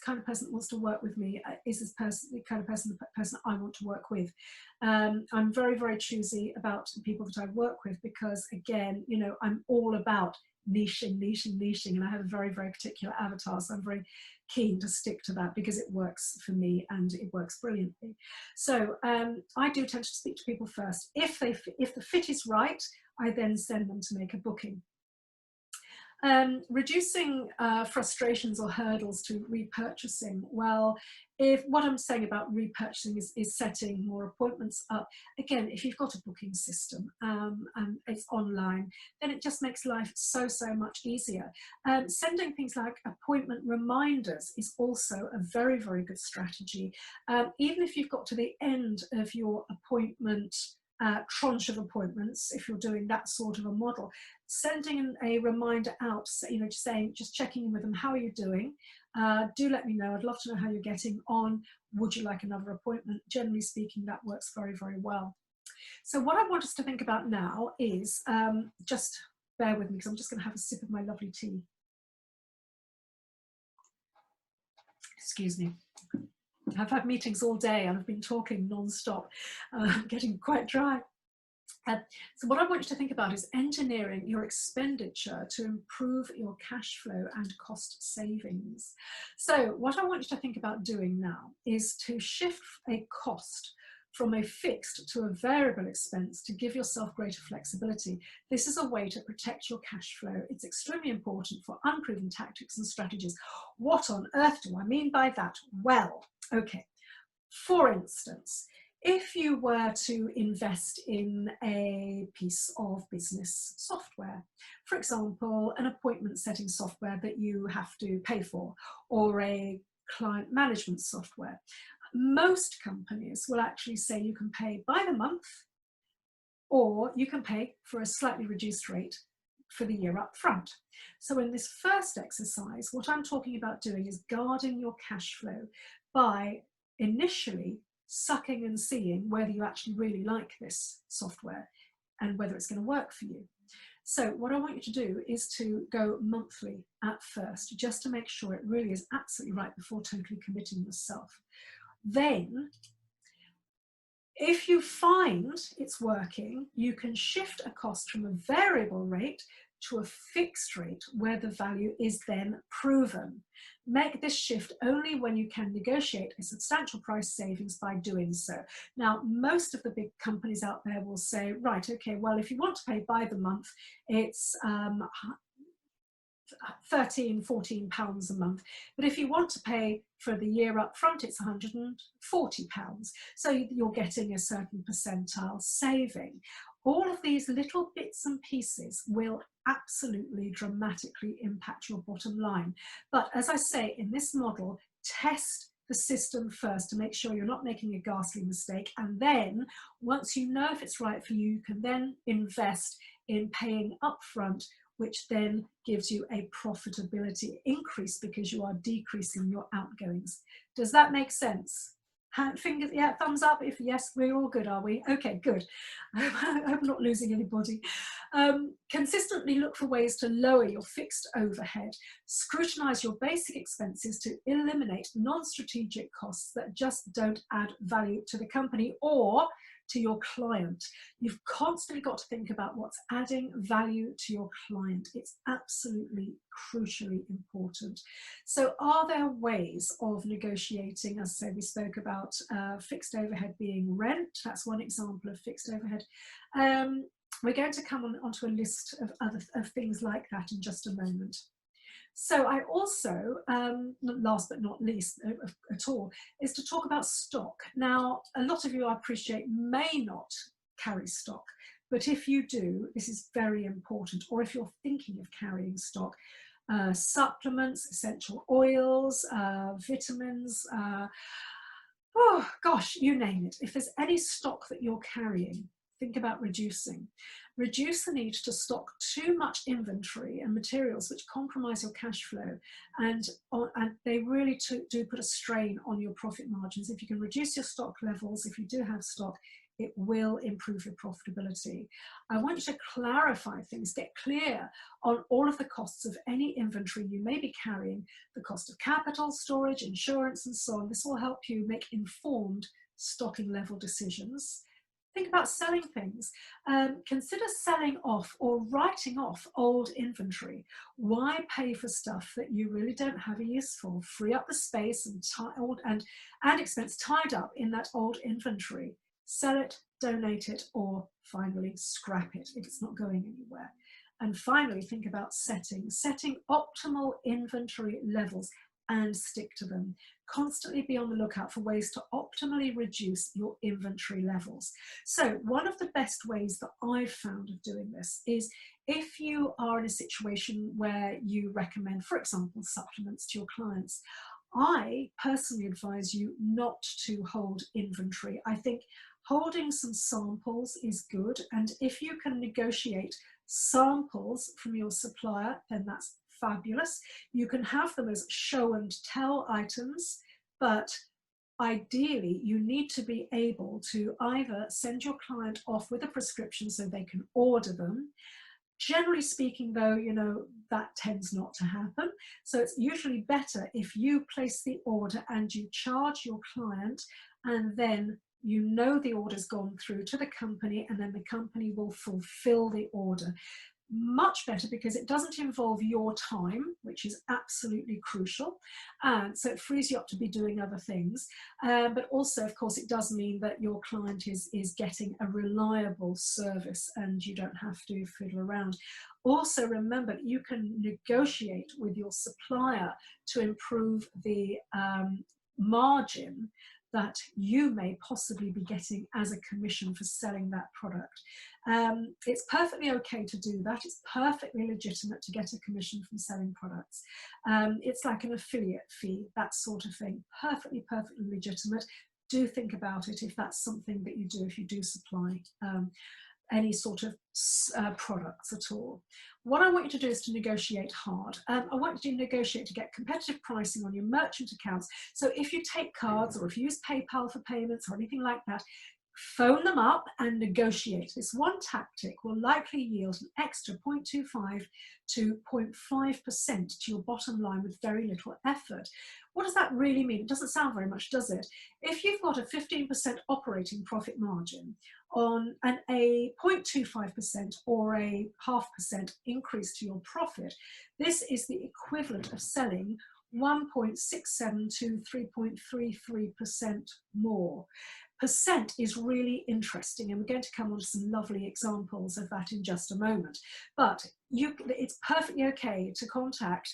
kind of person that wants to work with me? Is this person the kind of person I want to work with? I'm very, very choosy about the people that I work with, because again, you know, I'm all about niching, and I have a very, very particular avatar, so I'm very keen to stick to that because it works for me and it works brilliantly. So I do tend to speak to people first. If the fit is right, I then send them to make a booking. Reducing frustrations or hurdles to repurchasing. Well, if what I'm saying about repurchasing is setting more appointments up, again, if you've got a booking system and it's online, then it just makes life so, so much easier. Sending things like appointment reminders is also a very, very good strategy. Even if you've got to the end of your appointment tranche of appointments, if you're doing that sort of a model, sending a reminder out, you know, just checking in with them. How are you doing? Do let me know. I'd love to know how you're getting on. Would you like another appointment? Generally speaking, that works very, very well. So what I want us to think about now is just Bear with me because I'm just going to have a sip of my lovely tea. Excuse me. I've had meetings all day and I've been talking non-stop. I'm getting quite dry. So what I want you to think about is engineering your expenditure to improve your cash flow and cost savings. So what I want you to think about doing now is to shift a cost from a fixed to a variable expense to give yourself greater flexibility. This is a way to protect your cash flow. It's extremely important for unproven tactics and strategies. What on earth do I mean by that? Well, okay, for instance, if you were to invest in a piece of business software, for example, an appointment setting software that you have to pay for, or a client management software, most companies will actually say you can pay by the month, or you can pay for a slightly reduced rate for the year up front. So in this first exercise, what I'm talking about doing is guarding your cash flow by initially sucking and seeing whether you actually really like this software and whether it's going to work for you. So what I want you to do is to go monthly at first, just to make sure it really is absolutely right before totally committing yourself. Then, if you find it's working, you can shift a cost from a variable rate to a fixed rate where the value is then proven. Make this shift only when you can negotiate a substantial price savings by doing so. Now, most of the big companies out there will say, right, okay, well, if you want to pay by the month, it's 13, 14 pounds a month. But if you want to pay for the year up front, it's 140 pounds. So you're getting a certain percentile saving. All of these little bits and pieces will absolutely dramatically impact your bottom line. But as I say, in this model, test the system first to make sure you're not making a ghastly mistake. And then once you know if it's right for you, you can then invest in paying upfront, which then gives you a profitability increase because you are decreasing your outgoings. Does that make sense? Fingers, yeah, thumbs up if yes, we're all good, are we? Okay, good. I hope I'm not losing anybody. Consistently look for ways to lower your fixed overhead. Scrutinize your basic expenses to eliminate non-strategic costs that just don't add value to the company or to your client. You've constantly got to think about what's adding value to your client. It's absolutely crucially important. So are there ways of negotiating? As I say, we spoke about fixed overhead being rent. That's one example of fixed overhead. We're going to come onto a list of things like that in just a moment. So I also, last but not least at all, is to talk about stock. Now, a lot of you, I appreciate, may not carry stock, but if you do, this is very important. Or if you're thinking of carrying stock, supplements, essential oils, vitamins, oh gosh, you name it. If there's any stock that you're carrying, think about reducing. Reduce the need to stock too much inventory and materials which compromise your cash flow, and they really do put a strain on your profit margins. If you can reduce your stock levels, if you do have stock, it will improve your profitability. I want you to clarify things, get clear on all of the costs of any inventory you may be carrying, the cost of capital, storage, insurance, and so on. This will help you make informed stocking level decisions. Think about selling things. Consider selling off or writing off old inventory. Why pay for stuff that you really don't have a use for? Free up the space and expense tied up in that old inventory. Sell it, donate it, or finally scrap it if it's not going anywhere. And finally, think about setting optimal inventory levels and stick to them. Constantly be on the lookout for ways to optimally reduce your inventory levels. So one of the best ways that I've found of doing this is if you are in a situation where you recommend, for example, supplements to your clients, I personally advise you not to hold inventory. I think holding some samples is good, and if you can negotiate samples from your supplier, then that's fabulous. You can have them as show and tell items, but ideally you need to be able to either send your client off with a prescription so they can order them, Generally speaking, though, you know, that tends not to happen. So it's usually better if you place the order and you charge your client, and then you know the order's gone through to the company, and then the company will fulfill the order. Much better, because it doesn't involve your time, which is absolutely crucial, and so it frees you up to be doing other things, but also, of course, it does mean that your client is getting a reliable service and you don't have to fiddle around. Also, remember that you can negotiate with your supplier to improve the margin that you may possibly be getting as a commission for selling that product. It's perfectly okay to do that. It's perfectly legitimate to get a commission from selling products. It's like an affiliate fee, that sort of thing. Perfectly legitimate. Do think about it if that's something that you do, if you do supply any sort of products at all. What I want you to do is to negotiate hard. I want you to negotiate to get competitive pricing on your merchant accounts. So if you take cards, or if you use PayPal for payments or anything like that, phone them up and negotiate. This one tactic will likely yield an extra 0.25 to 0.5% to your bottom line with very little effort. What does that really mean? It doesn't sound very much, does it? If you've got a 15% operating profit margin on a 0.25% or a 0.5% increase to your profit, this is the equivalent of selling 1.67 to 3.33% more. Percent is really interesting, and we're going to come on to some lovely examples of that in just a moment. But it's perfectly okay to contact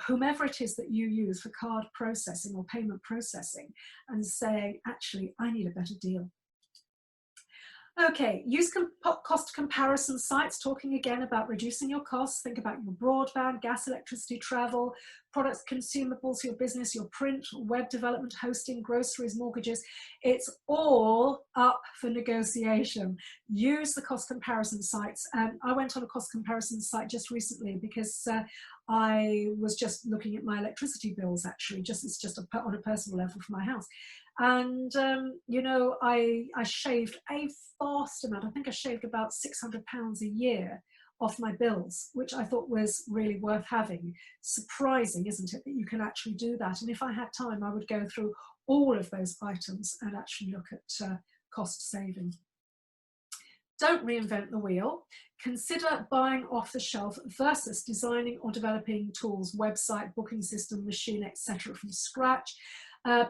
whomever it is that you use for card processing or payment processing and say, actually, I need a better deal. Okay, use cost comparison sites, talking again about reducing your costs. Think about your broadband, gas, electricity, travel, products, consumables, your business, your print, web development, hosting, groceries, mortgages. It's all up for negotiation. Use the cost comparison sites. I went on a cost comparison site just recently because I was just looking at my electricity bills, actually. It's just on a personal level for my house. And, you know, I shaved a vast amount. I think I shaved about £600 a year off my bills, which I thought was really worth having. Surprising, isn't it, that you can actually do that? And if I had time, I would go through all of those items and actually look at cost saving. Don't reinvent the wheel. Consider buying off the shelf versus designing or developing tools, website, booking system, machine, etc. from scratch.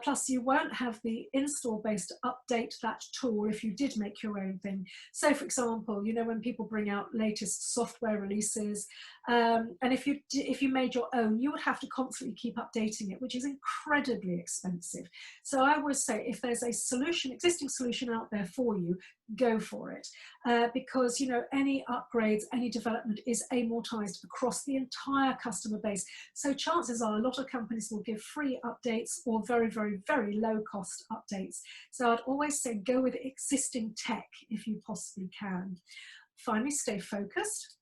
Plus, you won't have the install base to update that tool if you did make your own thing. So, for example, you know, when people bring out latest software releases, and if you made your own, you would have to constantly keep updating it, which is incredibly expensive. So I would say, if there's a solution, existing solution out there for you, go for it, because, you know, any upgrades, any development is amortized across the entire customer base. So chances are a lot of companies will give free updates or very, very, very low cost updates. So I'd always say go with existing tech if you possibly can. Finally, stay focused.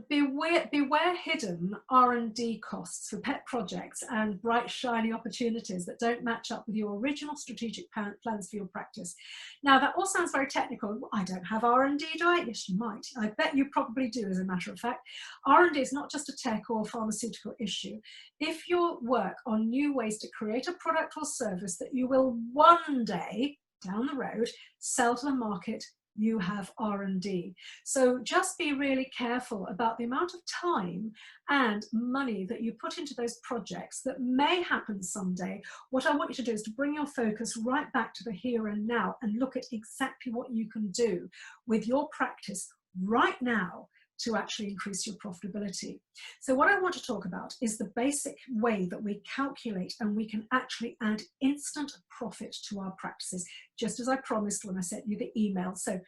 Beware hidden R&D costs for pet projects and bright, shiny opportunities that don't match up with your original strategic plans for your practice. Now, that all sounds very technical. I don't have R&D, do I? Yes, you might. I bet you probably do, as a matter of fact. R&D is not just a tech or pharmaceutical issue. If you work on new ways to create a product or service that you will one day, down the road, sell to the market, you have R&D. So just be really careful about the amount of time and money that you put into those projects that may happen someday. What I want you to do is to bring your focus right back to the here and now and look at exactly what you can do with your practice right now to actually increase your profitability. So what I want to talk about is the basic way that we calculate and we can actually add instant profit to our practices, just as I promised when I sent you the email. So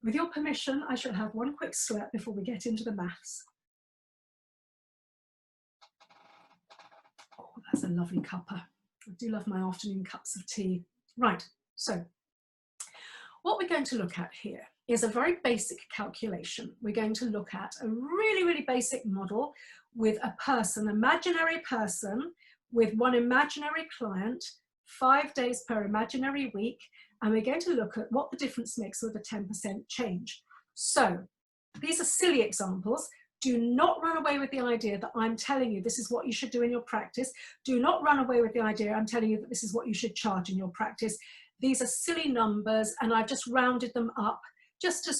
with your permission, I shall have one quick slurp before we get into the maths. Oh, that's a lovely cuppa. I do love my afternoon cups of tea. Right, so what we're going to look at here is a very basic calculation. We're going to look at a really, really basic model with a person, imaginary person, with one imaginary client, 5 days per imaginary week, and we're going to look at what the difference makes with a 10% change. So These are silly examples. Do not run away with the idea that I'm telling you this is what you should do in your practice. Do not run away with the idea I'm telling you that this is what you should charge in your practice. These are silly numbers, and I've just rounded them up just to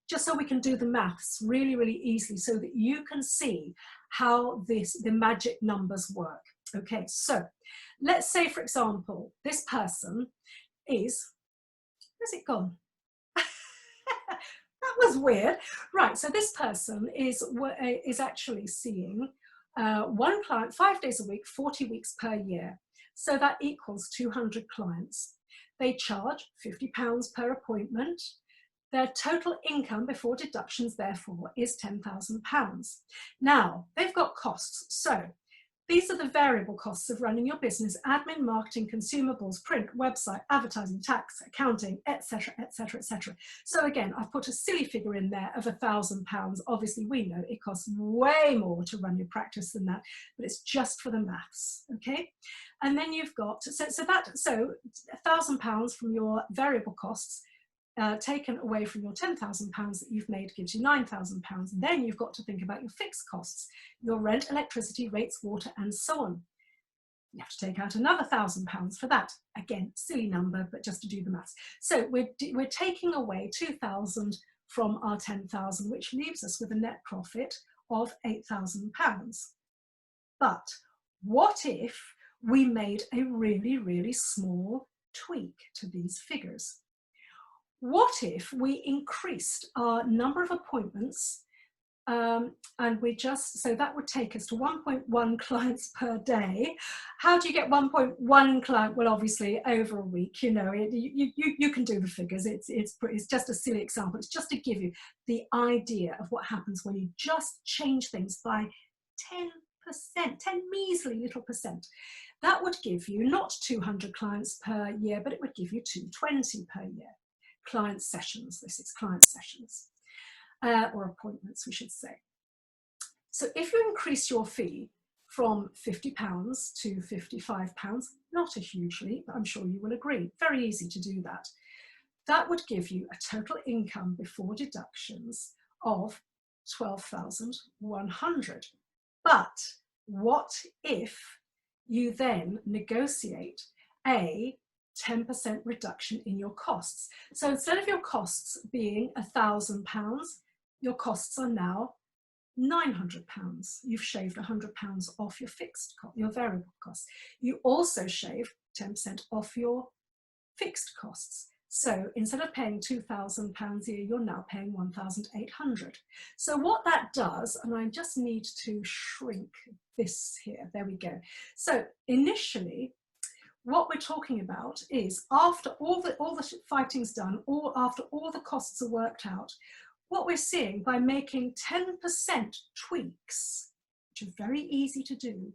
just so we can do the maths really, really easily, so that you can see how the magic numbers work. Okay, so let's say, for example, this person is, where's it gone? That was weird. Right, so this person is actually seeing one client 5 days a week, 40 weeks per year. So that equals 200 clients. They charge £50 per appointment. Their total income before deductions, therefore, is £10,000. Now, they've got costs. So these are the variable costs of running your business: admin, marketing, consumables, print, website, advertising, tax, accounting, etc., etc., etc. So again, I've put a silly figure in there of £1,000. Obviously, we know it costs way more to run your practice than that, but it's just for the maths, okay? And then you've got, so £1,000 from your variable costs, taken away from your £10,000 that you've made gives you £9,000. And then you've got to think about your fixed costs, your rent, electricity, rates, water, and so on. You have to take out another £1,000 for that. Again, silly number, but just to do the maths. So we're taking away 2,000 from our 10,000, which leaves us with a net profit of £8,000. But what if we made a really, really small tweak to these figures? What if we increased our number of appointments, and so that would take us to 1.1 clients per day. How do you get 1.1 client? Well, obviously over a week, you know, you can do the figures. It's just a silly example. It's just to give you the idea of what happens when you just change things by 10%, 10 measly little percent. That would give you not 200 clients per year, but it would give you 220 per year. Client sessions, this is client sessions, or appointments, we should say. So if you increase your fee from £50 to £55, not a huge leap, but I'm sure you will agree, very easy to do that. That would give you a total income before deductions of 12,100. But what if you then negotiate a 10% reduction in your costs? So instead of your costs being £1,000, your costs are now £900. You've shaved £100 off your fixed cost, your variable costs. You also shave 10% off your fixed costs. So instead of paying £2,000 a year, you're now paying £1,800. So what that does, and I just need to shrink this here, there we go. So initially, what we're talking about is after all the fighting's done, or after all the costs are worked out, what we're seeing by making 10% tweaks, which are very easy to do,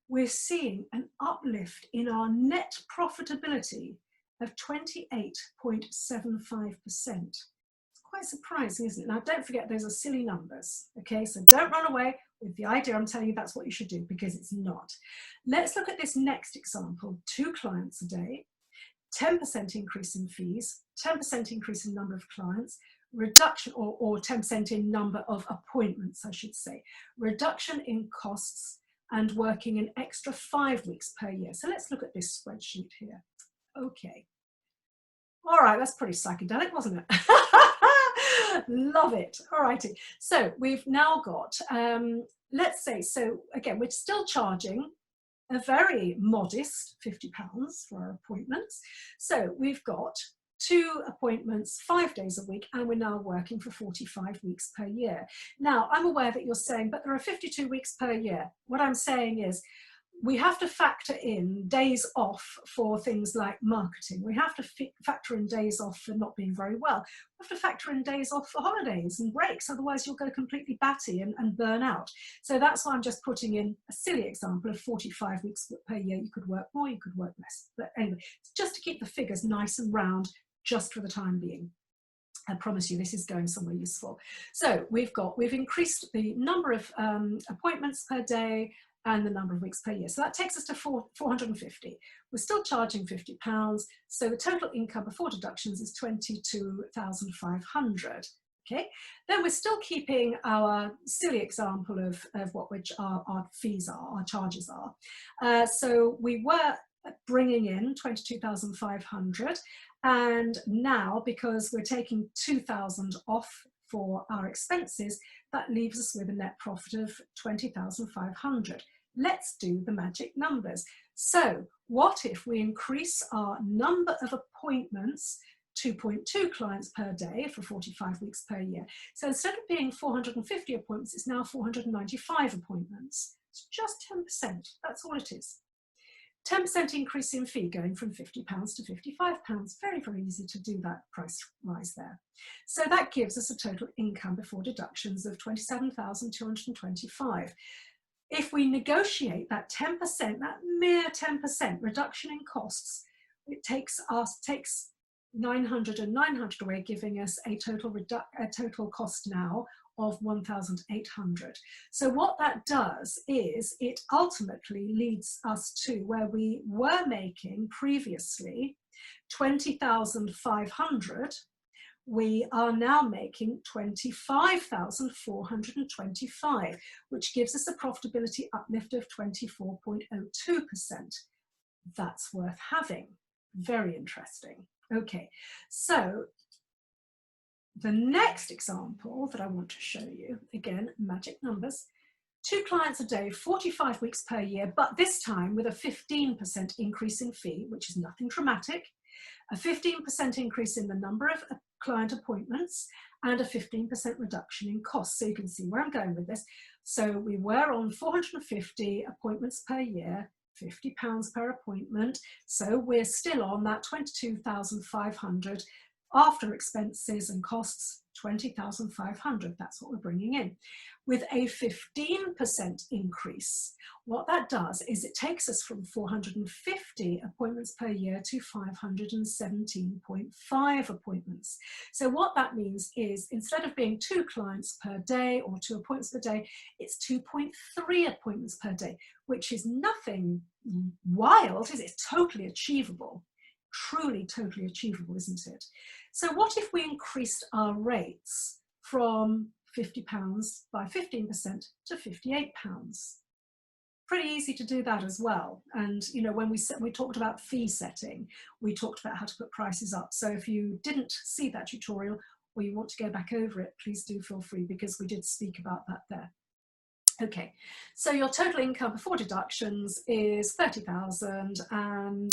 we're seeing an uplift in our net profitability of 28.75%. It's quite surprising, isn't it? Now, don't forget, those are silly numbers, okay? So don't run away with the idea I'm telling you that's what you should do, because it's not. Let's look at this next example. 2 clients a day, 10% increase in fees, 10% increase in number of clients, reduction, or 10% in number of appointments, I should say, reduction in costs, and working an extra 5 weeks per year. So let's look at this spreadsheet here. Okay. All right, that's pretty psychedelic, wasn't it? Love it. All righty. So we've now got, let's say, so again, we're still charging a very modest £50 for our appointments. So we've got 2 appointments 5 days a week, and we're now working for 45 weeks per year. Now, I'm aware that you're saying, but there are 52 weeks per year. What I'm saying is, we have to factor in days off for things like marketing. We have to factor in days off for not being very well. We have to factor in days off for holidays and breaks, otherwise you'll go completely batty and burn out. So that's why I'm just putting in a silly example of 45 weeks per year. You could work more, you could work less. But anyway, it's just to keep the figures nice and round, just for the time being. I promise you this is going somewhere useful. So we've increased the number of appointments per day and the number of weeks per year. So that takes us to 450. We're still charging £50. So the total income before deductions is 22,500. Okay, then we're still keeping our silly example of what our fees are, our charges are. So we were bringing in 22,500, and now, because we're taking 2,000 off for our expenses, that leaves us with a net profit of 20,500. Let's do the magic numbers. So what if we increase our number of appointments 2.2 clients per day for 45 weeks per year. So instead of being 450 appointments, it's now 495 appointments. It's just 10%, that's all it is. 10% increase in fee, going from £50 to £55. Very, very easy to do that price rise there. So that gives us a total income before deductions of 27,225. If we negotiate that 10%, that mere 10% reduction in costs, it takes 900 and 900 away, giving us a total cost now of 1,800. So what that does is it ultimately leads us to where we were making previously 20,500. We are now making 25,425, which gives us a profitability uplift of 24.02%. That's worth having. Very interesting. Okay, so the next example that I want to show you, again, magic numbers, 2 clients a day, 45 weeks per year, but this time with a 15% increase in fee, which is nothing dramatic, a 15% increase in the number of client appointments, and a 15% reduction in costs. So you can see where I'm going with this. So we were on 450 appointments per year, £50 per appointment. So we're still on that 22,500 after expenses and costs, 20,500. That's what we're bringing in. With a 15% increase, what that does is it takes us from 450 appointments per year to 517.5 appointments. So what that means is instead of being 2 clients per day or 2 appointments per day, it's 2.3 appointments per day, which is nothing wild, is it? It's totally achievable. Truly, totally achievable, isn't it? So what if we increased our rates from £50 by 15% to £58? Pretty easy to do that as well. And you know, when we talked about fee setting, we talked about how to put prices up. So if you didn't see that tutorial or you want to go back over it, please do feel free, because we did speak about that there. Okay, so your total income before deductions is 30,000, and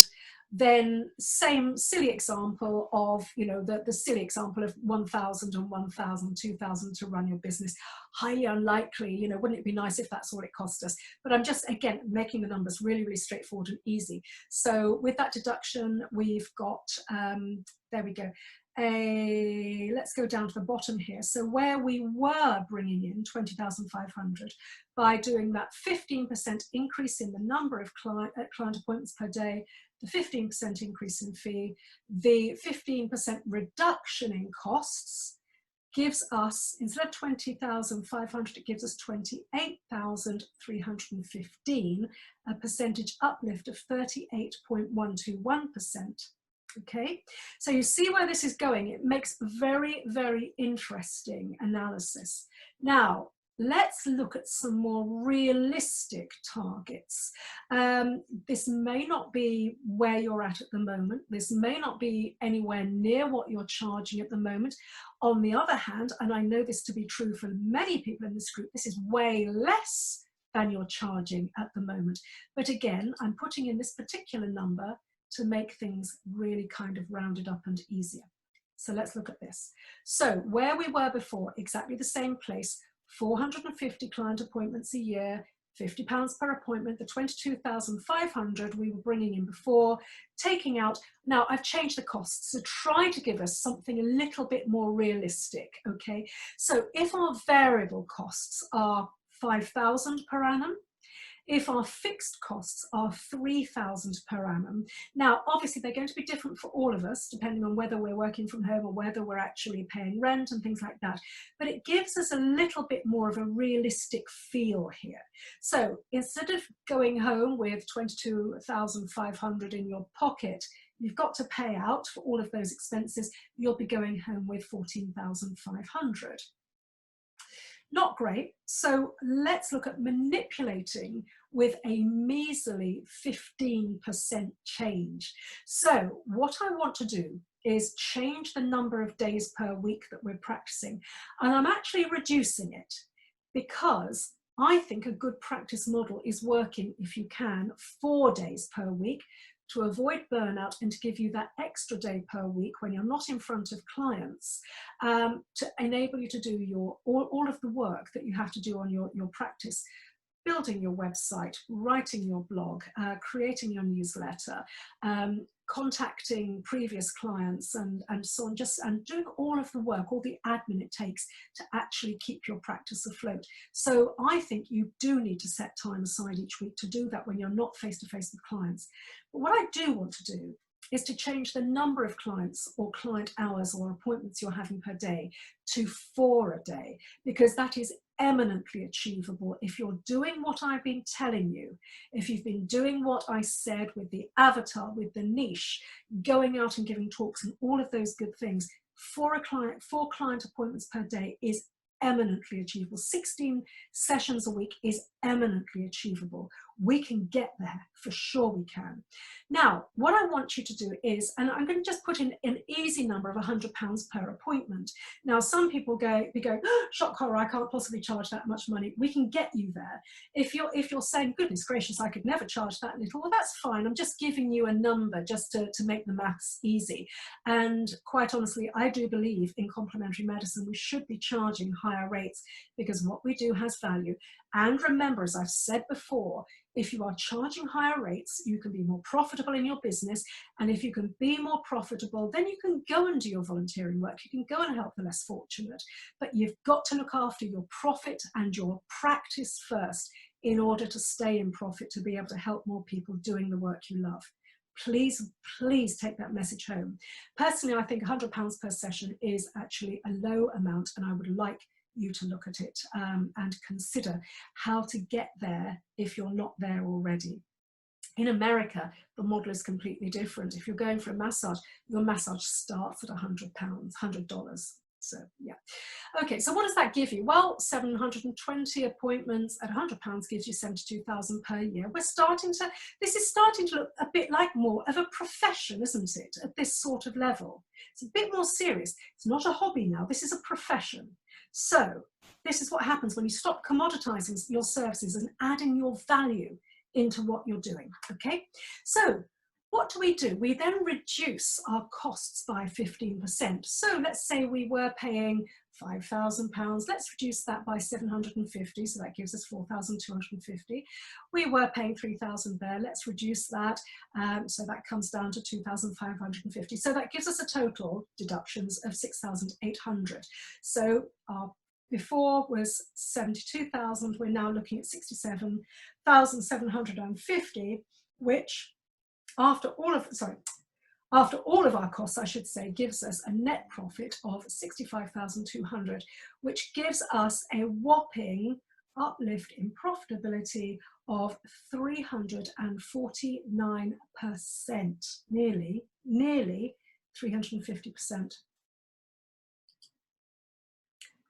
then same silly example of, you know, the silly example of 1,000 and 1,000, 2,000 to run your business. Highly unlikely, you know, wouldn't it be nice if that's all it cost us? But I'm just, again, making the numbers really, really straightforward and easy. So with that deduction, we've got, there we go. Let's go down to the bottom here. So where we were bringing in 20,500 by doing that 15% increase in the number of client appointments per day, the 15% increase in fee, the 15% reduction in costs gives us, instead of 20,500, it gives us 28,315, a percentage uplift of 38.121%. Okay, so you see where this is going. It makes very, very interesting analysis. Now, let's look at some more realistic targets. This may not be where you're at the moment. This may not be anywhere near what you're charging at the moment. On the other hand, and I know this to be true for many people in this group, this is way less than you're charging at the moment. But again, I'm putting in this particular number to make things really kind of rounded up and easier. So let's look at this. So where we were before, exactly the same place, 450 client appointments a year, £50 per appointment, the 22,500 we were bringing in before, taking out, now I've changed the costs to try to give us something a little bit more realistic, okay? So if our variable costs are 5,000 per annum, if our fixed costs are 3,000 per annum. Now, obviously, they're going to be different for all of us, depending on whether we're working from home or whether we're actually paying rent and things like that. But it gives us a little bit more of a realistic feel here. So instead of going home with 22,500 in your pocket you've got to pay out for all of those expenses, you'll be going home with 14,500. Not great. So let's look at manipulating with a measly 15% change. So what I want to do is change the number of days per week that we're practicing. And I'm actually reducing it because I think a good practice model is working, if you can, 4 days per week to avoid burnout and to give you that extra day per week when you're not in front of clients, to enable you to do all of the work that you have to do on your practice. Building your website, writing your blog, creating your newsletter, contacting previous clients and so on, and doing all of the work, all the admin it takes to actually keep your practice afloat. So I think you do need to set time aside each week to do that when you're not face-to-face with clients. But what I do want to do is to change the number of clients or client hours or appointments you're having per day to 4 a day, because that is eminently achievable if you're doing what I've been telling you, if you've been doing what I said with the avatar, with the niche, going out and giving talks and all of those good things. 4 client appointments per day is eminently achievable. 16 sessions a week is eminently achievable. We can get there, for sure we can. Now, what I want you to do is, and I'm going to just put in an easy number of £100 per appointment. Now, some people go, oh, shock horror, I can't possibly charge that much money. We can get you there. If you're saying, goodness gracious, I could never charge that little, well, that's fine. I'm just giving you a number just to make the maths easy. And quite honestly, I do believe in complementary medicine, we should be charging higher rates because what we do has value. And remember, as I've said before, if you are charging higher rates, you can be more profitable in your business. And if you can be more profitable, then you can go and do your volunteering work. You can go and help the less fortunate. But you've got to look after your profit and your practice first in order to stay in profit, to be able to help more people doing the work you love. Please, please take that message home. Personally, I think £100 per session is actually a low amount, and I would like you to look at it and consider how to get there if you're not there already. In America, the model is completely different. If you're going for a massage, your massage starts at $100. So yeah. Okay, so what does that give you? Well, 720 appointments at £100 gives you 72,000 per year. This is starting to look a bit like more of a profession, isn't it, at this sort of level? It's a bit more serious. It's not a hobby now, this is a profession. So this is what happens when you stop commoditizing your services and adding your value into what you're doing, okay? So what do? We then reduce our costs by 15%. So let's say we were paying £5,000. Let's reduce that by 750. So that gives us 4,250. We were paying 3,000 there. Let's reduce that. So that comes down to 2,550. So that gives us a total deductions of 6,800. So our before was 72,000. We're now looking at 67,750, which after all of our costs, I should say, gives us a net profit of 65,200, which gives us a whopping uplift in profitability of 349%, nearly 350%.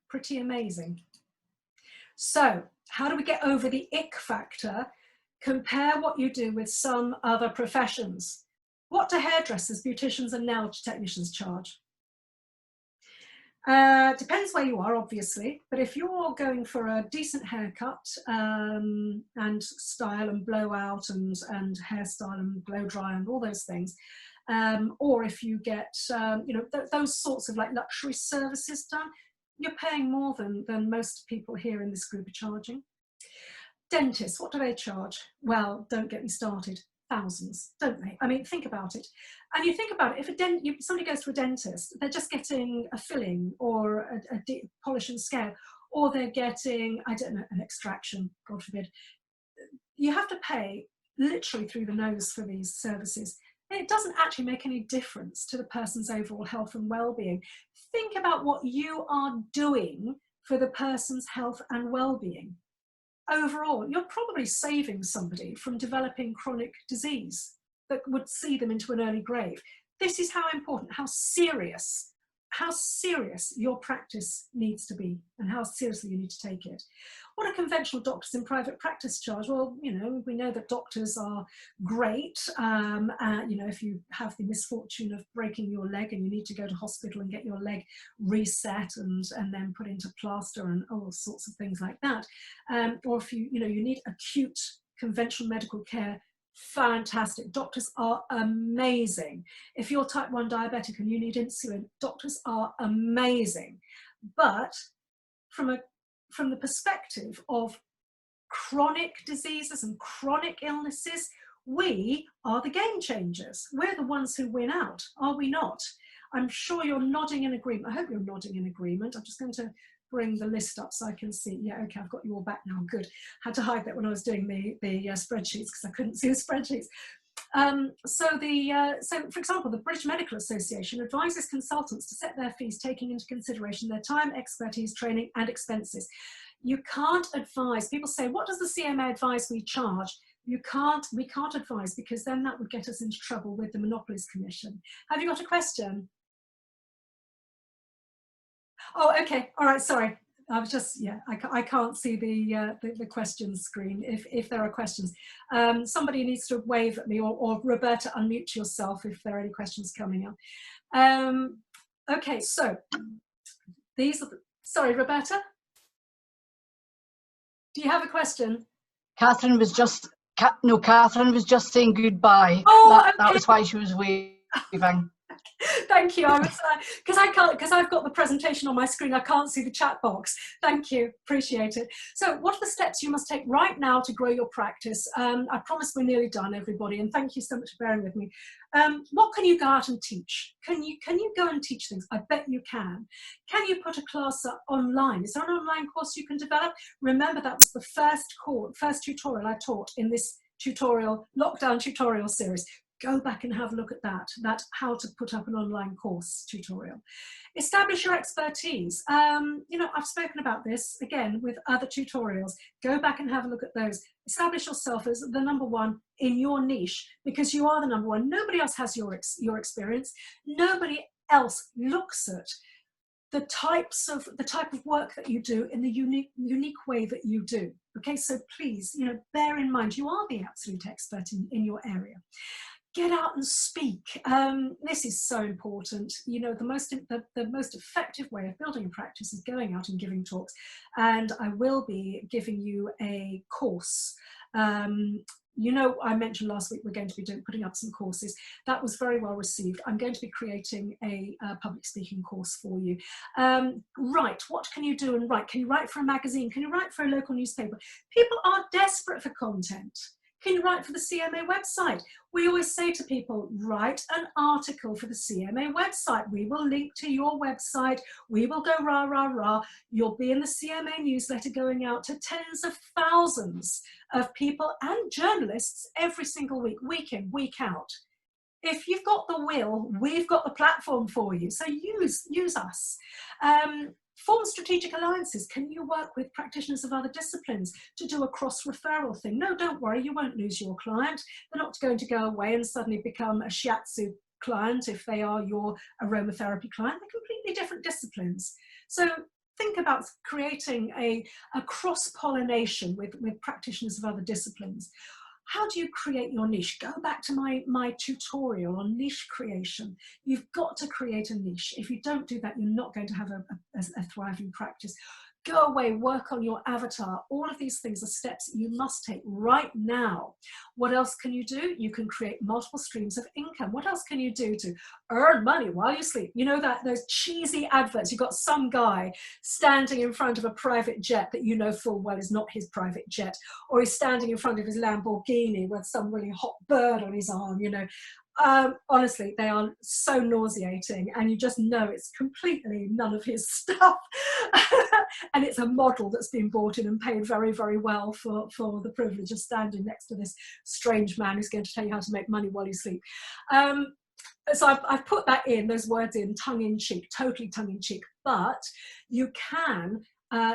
Pretty amazing. So how do we get over the ick factor? Compare what you do with some other professions. What do hairdressers, beauticians and nail technicians charge? Depends where you are, obviously, but if you're going for a decent haircut and style and blowout and hairstyle and blow dry and all those things, or if you get those sorts of like luxury services done, you're paying more than most people here in this group are charging. Dentists, what do they charge? Well, don't get me started. Thousands, don't they? I mean, think about it. And you think about it, if somebody goes to a dentist, they're just getting a filling or a polish and scale, or they're getting, I don't know, an extraction, God forbid. You have to pay literally through the nose for these services. And it doesn't actually make any difference to the person's overall health and well-being. Think about what you are doing for the person's health and well-being. Overall, you're probably saving somebody from developing chronic disease. that would see them into an early grave. This is how important, how serious your practice needs to be and how seriously you need to take it. What are conventional doctors in private practice charge? Well, you know, we know that doctors are great. You know, if you have the misfortune of breaking your leg and you need to go to hospital and get your leg reset and then put into plaster and all sorts of things like that. Or if you need acute conventional medical care, fantastic. Doctors are amazing. If you're type 1 diabetic and you need insulin, doctors are amazing. But from the perspective of chronic diseases and chronic illnesses, we are the game changers. We're the ones who win out, are we not? I'm sure you're nodding in agreement. I hope you're nodding in agreement. I'm just going to bring the list up so I can see. Yeah, okay, I've got you all back now. Good. Had to hide that when I was doing the spreadsheets because I couldn't see the spreadsheets. So, for example, the British Medical Association advises consultants to set their fees taking into consideration their time, expertise, training, and expenses. You can't advise. People say, what does the CMA advise we charge? We can't advise, because then that would get us into trouble with the Monopolies Commission. Have you got a question? Oh, okay. All right. Sorry. I was just, yeah, I can't see the questions screen if there are questions. Somebody needs to wave at me, or Roberta, unmute yourself if there are any questions coming up. Okay, so these are, sorry, Roberta? Do you have a question? Catherine was just, Catherine was just saying goodbye. Oh, okay. That was why she was waving. Thank you. I was because I've got the presentation on my screen. I can't see the chat box. Thank you. Appreciate it. So, what are the steps you must take right now to grow your practice? I promise we're nearly done, everybody, and thank you so much for bearing with me. What can you go out and teach? Can you go and teach things? I bet you can. Can you put a class up online? Is there an online course you can develop? Remember, that was the first tutorial I taught in this lockdown tutorial series. Go back and have a look at that how to put up an online course tutorial. Establish your expertise. You know, I've spoken about this again with other tutorials. Go back and have a look at those. Establish yourself as the number one in your niche, because you are the number one. Nobody else has your experience. Nobody else looks at the type of work that you do in the unique way that you do. Okay, so please, you know, bear in mind you are the absolute expert in your area. Get out and speak. This is so important. You know, the most effective way of building a practice is going out and giving talks. And I will be giving you a course. You know, I mentioned last week we're going to be putting up some courses. That was very well received. I'm going to be creating a public speaking course for you. Write. What can you do and write? Can you write for a magazine? Can you write for a local newspaper? People are desperate for content. Can you write for the CMA website? We always say to people, write an article for the CMA website. We will link to your website. We will go rah, rah, rah. You'll be in the CMA newsletter going out to tens of thousands of people and journalists every single week, week in, week out. If you've got the will, we've got the platform for you. So use us. Form strategic alliances. Can you work with practitioners of other disciplines to do a cross-referral thing? No, don't worry, you won't lose your client. They're not going to go away and suddenly become a shiatsu client if they are your aromatherapy client. They're completely different disciplines. So think about creating a cross-pollination with practitioners of other disciplines. How do you create your niche? Go back to my tutorial on niche creation. You've got to create a niche. If you don't do that, you're not going to have a thriving practice. Go away, work on your avatar. All of these things are steps you must take right now. What else can you do? You can create multiple streams of income. What else can you do to earn money while you sleep? You know that those cheesy adverts, you've got some guy standing in front of a private jet that you know full well is not his private jet, or he's standing in front of his Lamborghini with some really hot bird on his arm, you know. Honestly, they are so nauseating, and you just know it's completely none of his stuff. And it's a model that's been bought in and paid very, very well for the privilege of standing next to this strange man who's going to tell you how to make money while you sleep. So I've put that in, those words in, tongue-in-cheek, totally tongue-in-cheek, but you can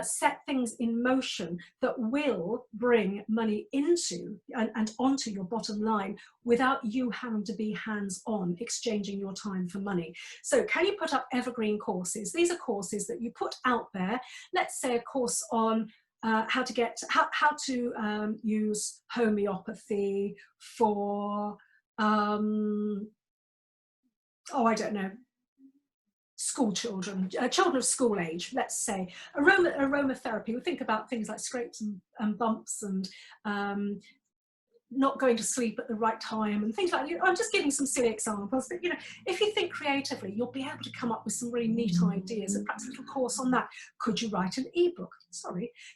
set things in motion that will bring money into and onto your bottom line without you having to be hands-on, exchanging your time for money. So can you put up evergreen courses? These are courses that you put out there. Let's say a course on how to use homeopathy for oh, I don't know, school children, children of school age, let's say. Aromatherapy, we think about things like scrapes and bumps and not going to sleep at the right time and things like that. I'm just giving some silly examples, but if you think creatively, you'll be able to come up with some really neat ideas, and perhaps a little course on that. Could you write an ebook?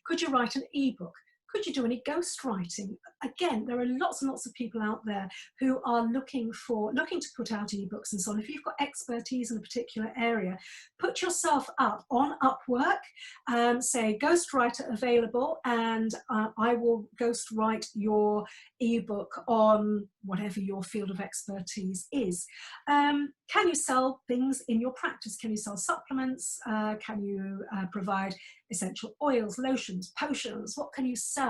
Could you write an ebook? Could you do any ghostwriting? Again, there are lots and lots of people out there who are looking to put out ebooks and so on. If you've got expertise in a particular area, put yourself up on Upwork, say ghostwriter available, and I will ghostwrite your ebook on whatever your field of expertise is. Can you sell things in your practice? Can you sell supplements? Can you provide essential oils, lotions, potions? What can you sell?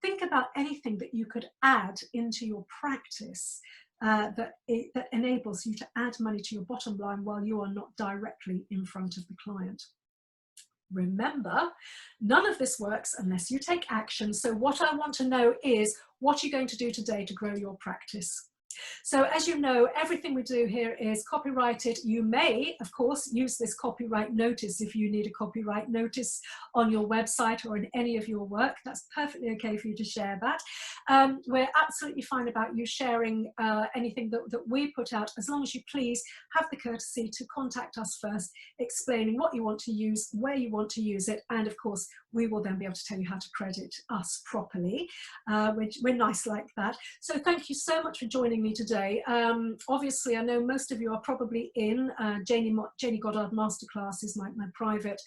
Think about anything that you could add into your practice that enables you to add money to your bottom line while you are not directly in front of the client. Remember, none of this works unless you take action. So what I want to know is, what are you going to do today to grow your practice? So as you know, everything we do here is copyrighted. You may, of course, use this copyright notice if you need a copyright notice on your website or in any of your work. That's perfectly okay for you to share that. We're absolutely fine about you sharing anything that we put out, as long as you please have the courtesy to contact us first, explaining what you want to use, where you want to use it, and of course, we will then be able to tell you how to credit us properly. We're nice like that. So thank you so much for joining me today. Obviously, I know most of you are probably in Janie Goddard Masterclass is my private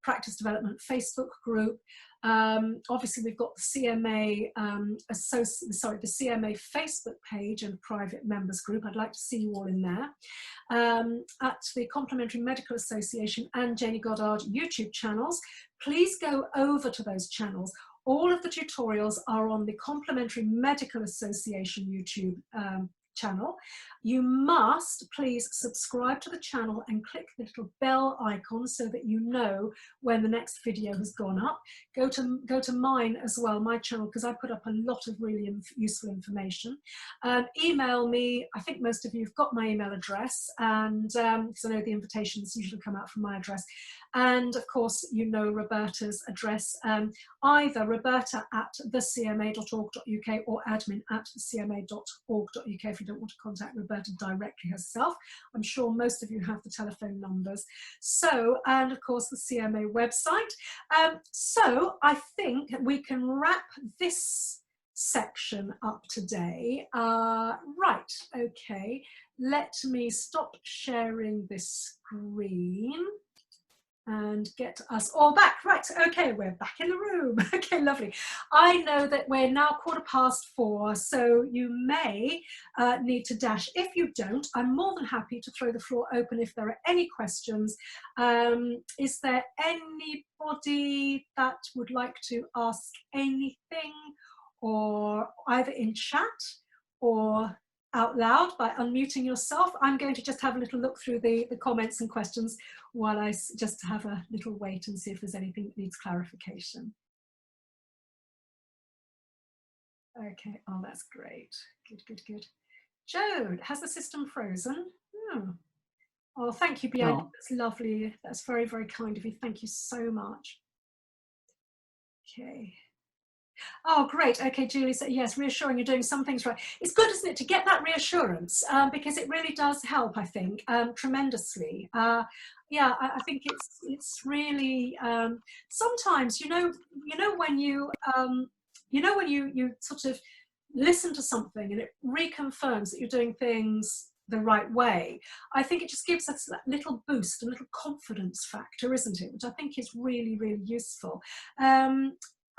practice development Facebook group. Obviously, we've got the CMA the CMA Facebook page and private members group. I'd like to see you all in there. At the Complementary Medical Association and Janie Goddard YouTube channels, please go over to those channels. All of the tutorials are on the Complementary Medical Association YouTube channel. You must please subscribe to the channel and click the little bell icon so that you know when the next video has gone up. Go to mine as well, my channel, because I put up a lot of really useful information. Email me. I think most of you have got my email address, and because I know the invitations usually come out from my address. And of course, you know Roberta's address, either roberta@thecma.org.uk or admin@thecma.org.uk if you don't want to contact Roberta directly herself. I'm sure most of you have the telephone numbers. So, and of course the CMA website. So I think we can wrap this section up today. Right, okay, let me stop sharing this screen and get us all back. Right, okay, we're back in the room. Okay, lovely. I know that we're now 4:15, so you may need to dash. If you don't, I'm more than happy to throw the floor open if there are any questions. Is there anybody that would like to ask anything, or either in chat or out loud by unmuting yourself? I'm going to just have a little look through the comments and questions while I just have a little wait and see if there's anything that needs clarification. Okay, oh, that's great. Good, good, good. Joan, has the system frozen? Oh, oh, thank you, Bianca. No. That's lovely. That's very, very kind of you. Thank you so much. Okay. Oh, great. Okay, Julie said, yes, reassuring you're doing some things right. It's good, isn't it, to get that reassurance, because it really does help, I think, tremendously. Yeah, I think it's really, sometimes, you know when you sort of listen to something and it reconfirms that you're doing things the right way. I think it just gives us that little boost, a little confidence factor, isn't it? Which I think is really, really useful.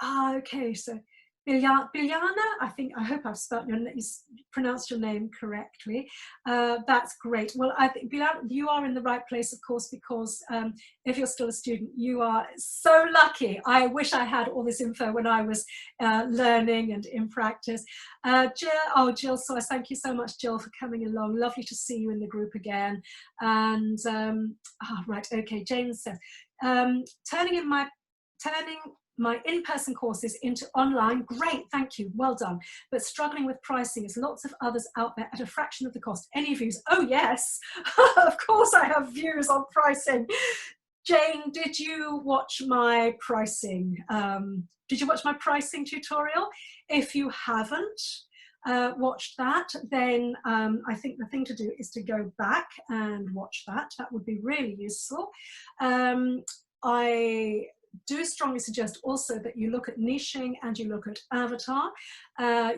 Okay, so Biljana, I hope I've pronounced your name correctly. That's great. Well, I think Biljana, you are in the right place, of course, because if you're still a student, you are so lucky. I wish I had all this info when I was learning and in practice. Jill Sawyer, thank you so much, Jill, for coming along. Lovely to see you in the group again. And right, okay, James says, turning my in-person courses into online, great, thank you, well done. But struggling with pricing as lots of others out there at a fraction of the cost. Any views? Oh yes, of course I have views on pricing. Jane, did you watch my pricing? Tutorial? If you haven't watched that, then I think the thing to do is to go back and watch that. That would be really useful. I do strongly suggest also that you look at niching and you look at avatar.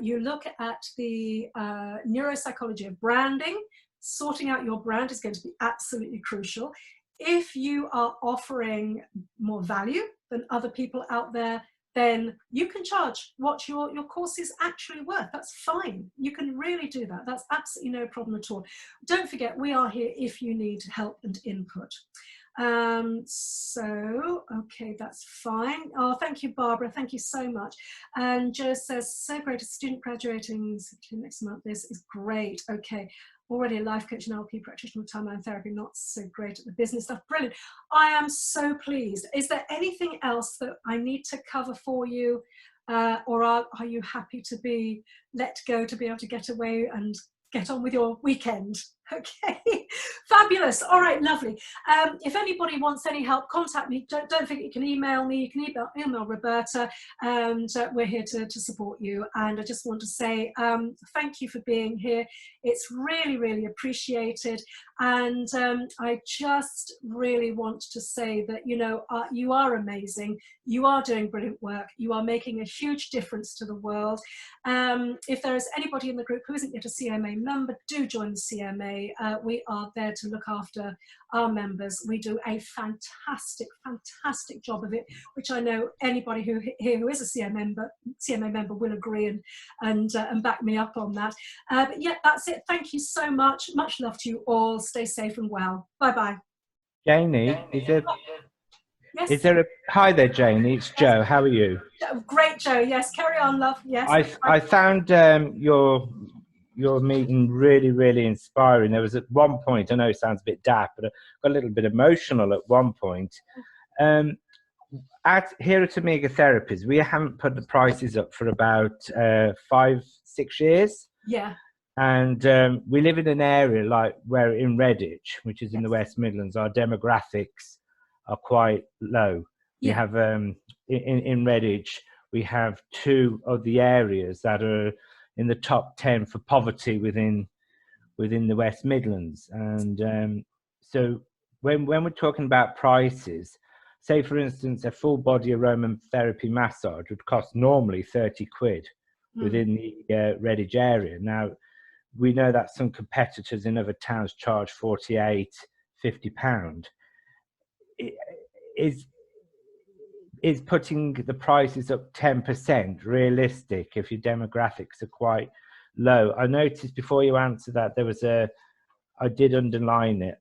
You look at the neuropsychology of branding. Sorting out your brand is going to be absolutely crucial. If you are offering more value than other people out there, then you can charge what your course is actually worth. That's fine. You can really do that. That's absolutely no problem at all. Don't forget, we are here if you need help and input. Okay, that's fine. Oh, thank you, Barbara. Thank you so much. And Joe says, so great, a student graduating next month. This is great. Okay, already a life coach and LP practitioner with timeline therapy, not so great at the business stuff. Brilliant. I am so pleased. Is there anything else that I need to cover for you? Or are you happy to be let go to be able to get away and get on with your weekend? Okay, fabulous. All right, lovely. If anybody wants any help, contact me. Don't forget, you can email me. You can email Roberta, and we're here to support you. And I just want to say thank you for being here. It's really, really appreciated. And I just really want to say that, you know, you are amazing. You are doing brilliant work. You are making a huge difference to the world. If there is anybody in the group who isn't yet a CMA member, do join the CMA. We are there to look after our members. We do a fantastic, fantastic job of it, which I know anybody who is a CMA member will agree and back me up on that. But yeah, that's it. Thank you so much. Much love to you all. Stay safe and well. Bye-bye. Janie, Yes. Is there a hi there, Janie? It's Joe. How are you? Great, Joe. Yes, carry on, love. Yes. I found your meeting really, really inspiring. There was at one point, I know it sounds a bit daft, but I got a little bit emotional at one point. Here at Omega Therapies, we haven't put the prices up for about 5-6 years. Yeah. And we live in an area like where in Redditch, which is in the West Midlands, our demographics are quite low. We have in Redditch, we have 2 of the areas that are in the top 10 for poverty within the West Midlands. And so when we're talking about prices, say for instance, a full body aromatherapy massage would cost normally 30 quid within the Redditch area. Now, we know that some competitors in other towns charge 48, 50 pound. Is putting the prices up 10% realistic if your demographics are quite low? I noticed before you answer that I did underline it.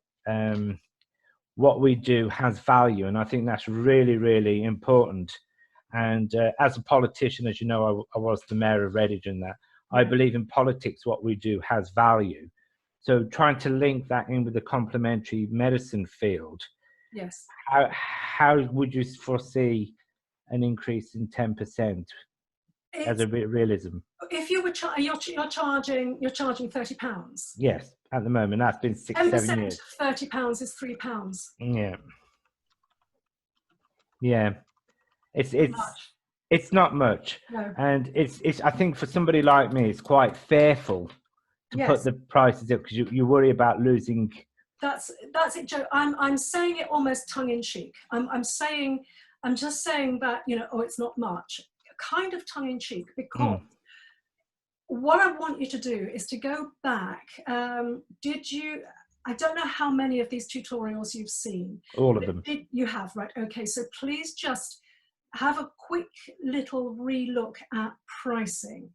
What we do has value, and I think that's really, really important. And as a politician, as you know, I was the mayor of Redditch, and that I believe in politics, what we do has value. So trying to link that in with the complementary medicine field. Yes. How would you foresee an increase in 10% as a realism? If you were you're charging £30. Yes, at the moment that's been 6-7 years. £30 is £3. Yeah. Yeah. It's not much. No. And it's I think for somebody like me, it's quite fearful to put the prices up because you worry about losing. That's it, Joe. I'm saying it almost tongue in cheek. I'm just saying that, you know, oh, it's not much, kind of tongue in cheek, because what I want you to do is to go back. I don't know how many of these tutorials you've seen. All of them. You have, right? Okay, so please just have a quick little relook at pricing,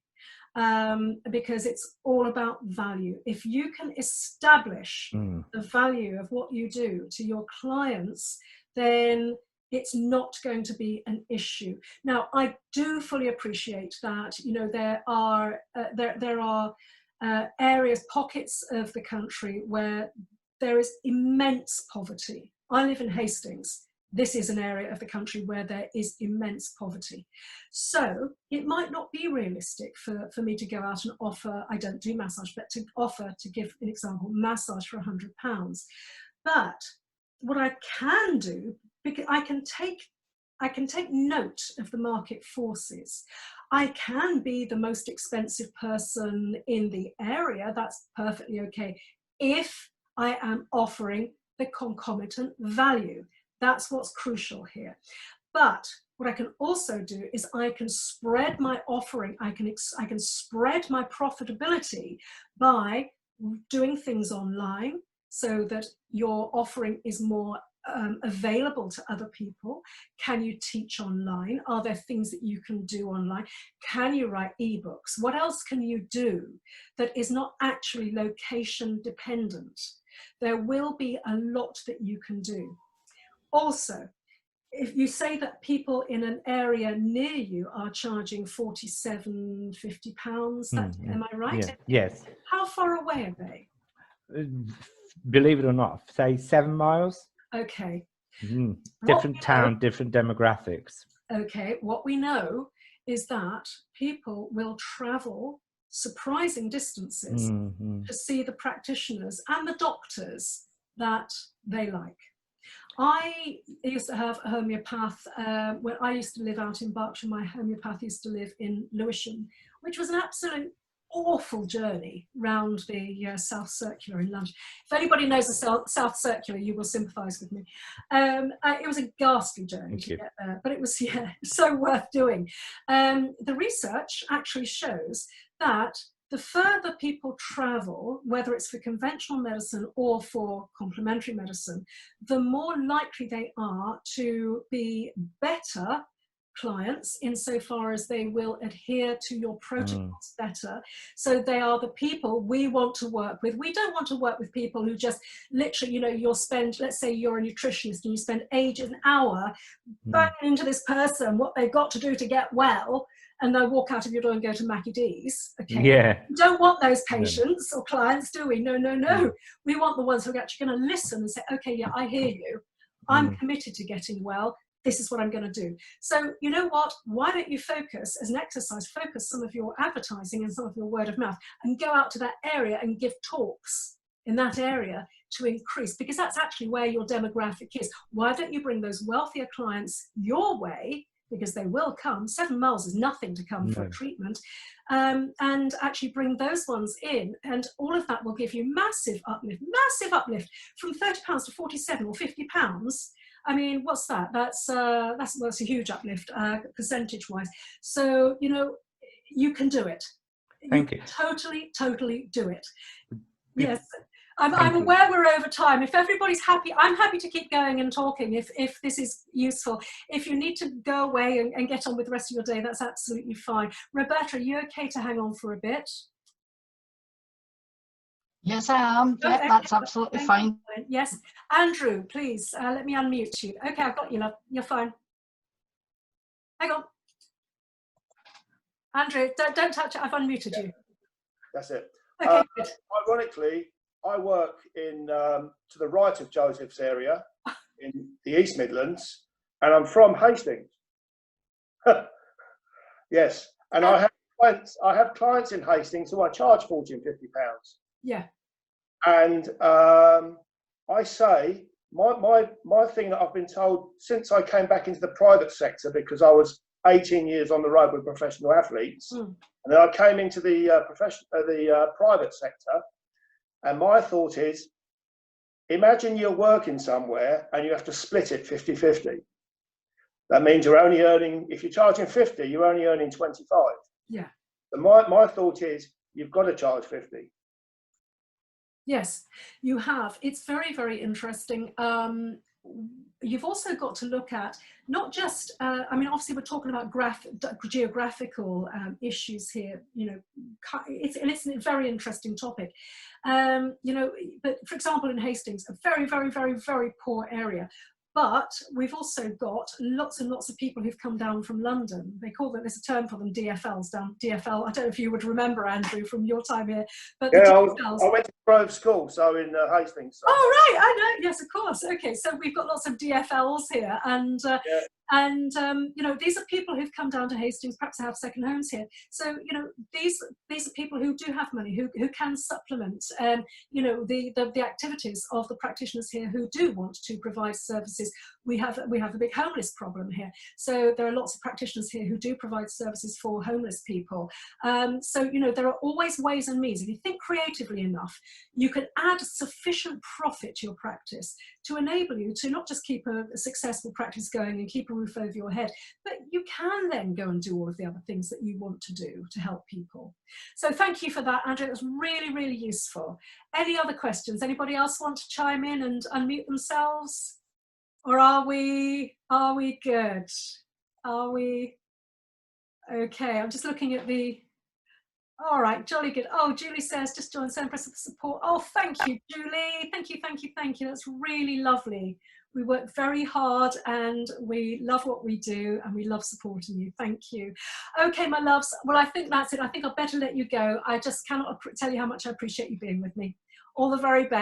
because it's all about value. If you can establish the value of what you do to your clients, then it's not going to be an issue. Now, I do fully appreciate that, you know, there are areas, pockets of the country where there is immense poverty. I live in Hastings. This is an area of the country where there is immense poverty. So it might not be realistic for me to go out and offer, I don't do massage, but to offer, to give an example, massage for £100. But what I can do, because I can take note of the market forces. I can be the most expensive person in the area. That's perfectly okay if I am offering the concomitant value. That's what's crucial here. But what I can also do is I can spread my offering. I can spread my profitability by doing things online so that your offering is more available to other people. Can you teach online? Are there things that you can do online? Can you write ebooks? What else can you do that is not actually location dependent? There will be a lot that you can do. Also, if you say that people in an area near you are charging £47.50, am I right? Yeah. Yes. How far away are they? Believe it or not, say 7 miles. Okay. Different town, different demographics. Okay, what we know is that people will travel surprising distances to see the practitioners and the doctors that they like. I used to have a homeopath when I used to live out in Berkshire. My homeopath used to live in Lewisham, which was an absolute awful journey round the South Circular in London. If anybody knows the South Circular, you will sympathise with me. It was a ghastly journey to get there, but it was so worth doing. The research actually shows that the further people travel, whether it's for conventional medicine or for complementary medicine, the more likely they are to be better clients insofar as they will adhere to your protocols better. So they are the people we want to work with. We don't want to work with people who just literally, you know, you'll spend, let's say you're a nutritionist and you spend an hour banging into this person what they've got to do to get well, and they'll walk out of your door and go to Mackie D's. Okay. Yeah. We don't want those patients or clients, do we? No, no, no. We want the ones who are actually going to listen and say, okay, yeah, I hear you. I'm committed to getting well. This is what I'm going to do. So you know what? Why don't you focus, as an exercise, focus some of your advertising and some of your word of mouth and go out to that area and give talks in that area to increase, because that's actually where your demographic is. Why don't you bring those wealthier clients your way, because they will come. 7 miles is nothing to come for a treatment, and actually bring those ones in, and all of that will give you massive uplift from £30 to 47 or £50. I mean, what's that? That's a huge uplift percentage-wise. So you know, you can do it. Thank you. Totally do it. Yes. I'm aware we're over time. If everybody's happy, I'm happy to keep going and talking if this is useful. If you need to go away and get on with the rest of your day, that's absolutely fine. Roberta, are you okay to hang on for a bit? Yes, I am. Yeah, that's absolutely fine. Yes. Andrew, please, let me unmute you. Okay, I've got you, love. You're fine. Hang on. Andrew, don't touch it. I've unmuted you. That's it. Okay, good. Ironically, I work in to the right of Joseph's area in the East Midlands, and I'm from Hastings. Yes, and I have clients in Hastings who I charge £40 and £50. Yeah. And I say my thing that I've been told since I came back into the private sector, because I was 18 years on the road with professional athletes, and then I came into the private sector. And my thought is, imagine you're working somewhere and you have to split it 50-50. That means you're only earning, if you're charging 50, you're only earning 25. Yeah. So my thought is, you've got to charge 50. Yes, you have. It's very, very interesting. you've also got to look at not just, I mean, obviously we're talking about geographical issues here, you know, it's a very interesting topic. You know, but for example, in Hastings, a very, very, very, very poor area. But we've also got lots and lots of people who've come down from London. They call them, there's a term for them, DFLs, DFL. I don't know if you would remember, Andrew, from your time here. But yeah, DFLs, I went to Grove School, so in Hastings. So. Oh, right, I know, yes, of course. Okay, so we've got lots of DFLs here. And you know, these are people who've come down to Hastings, perhaps have second homes here. So, you know, these are people who do have money, who can supplement, you know, the activities of the practitioners here who do want to provide services. We have a big homeless problem here. So there are lots of practitioners here who do provide services for homeless people. So, you know, there are always ways and means. If you think creatively enough, you can add sufficient profit to your practice to enable you to not just keep a successful practice going and keep a roof over your head, but you can then go and do all of the other things that you want to do to help people. So thank you for that, Andrew. It was really, really useful. Any other questions? Anybody else want to chime in and unmute themselves? Or are we good? Are we okay? I'm just looking at the, all right, jolly good. Oh, Julie says, just join, so impressive support. Oh, thank you, Julie. Thank you, thank you, thank you. That's really lovely. We work very hard and we love what we do and we love supporting you. Thank you. Okay, my loves. Well, I think that's it. I think I'd better let you go. I just cannot tell you how much I appreciate you being with me. All the very best.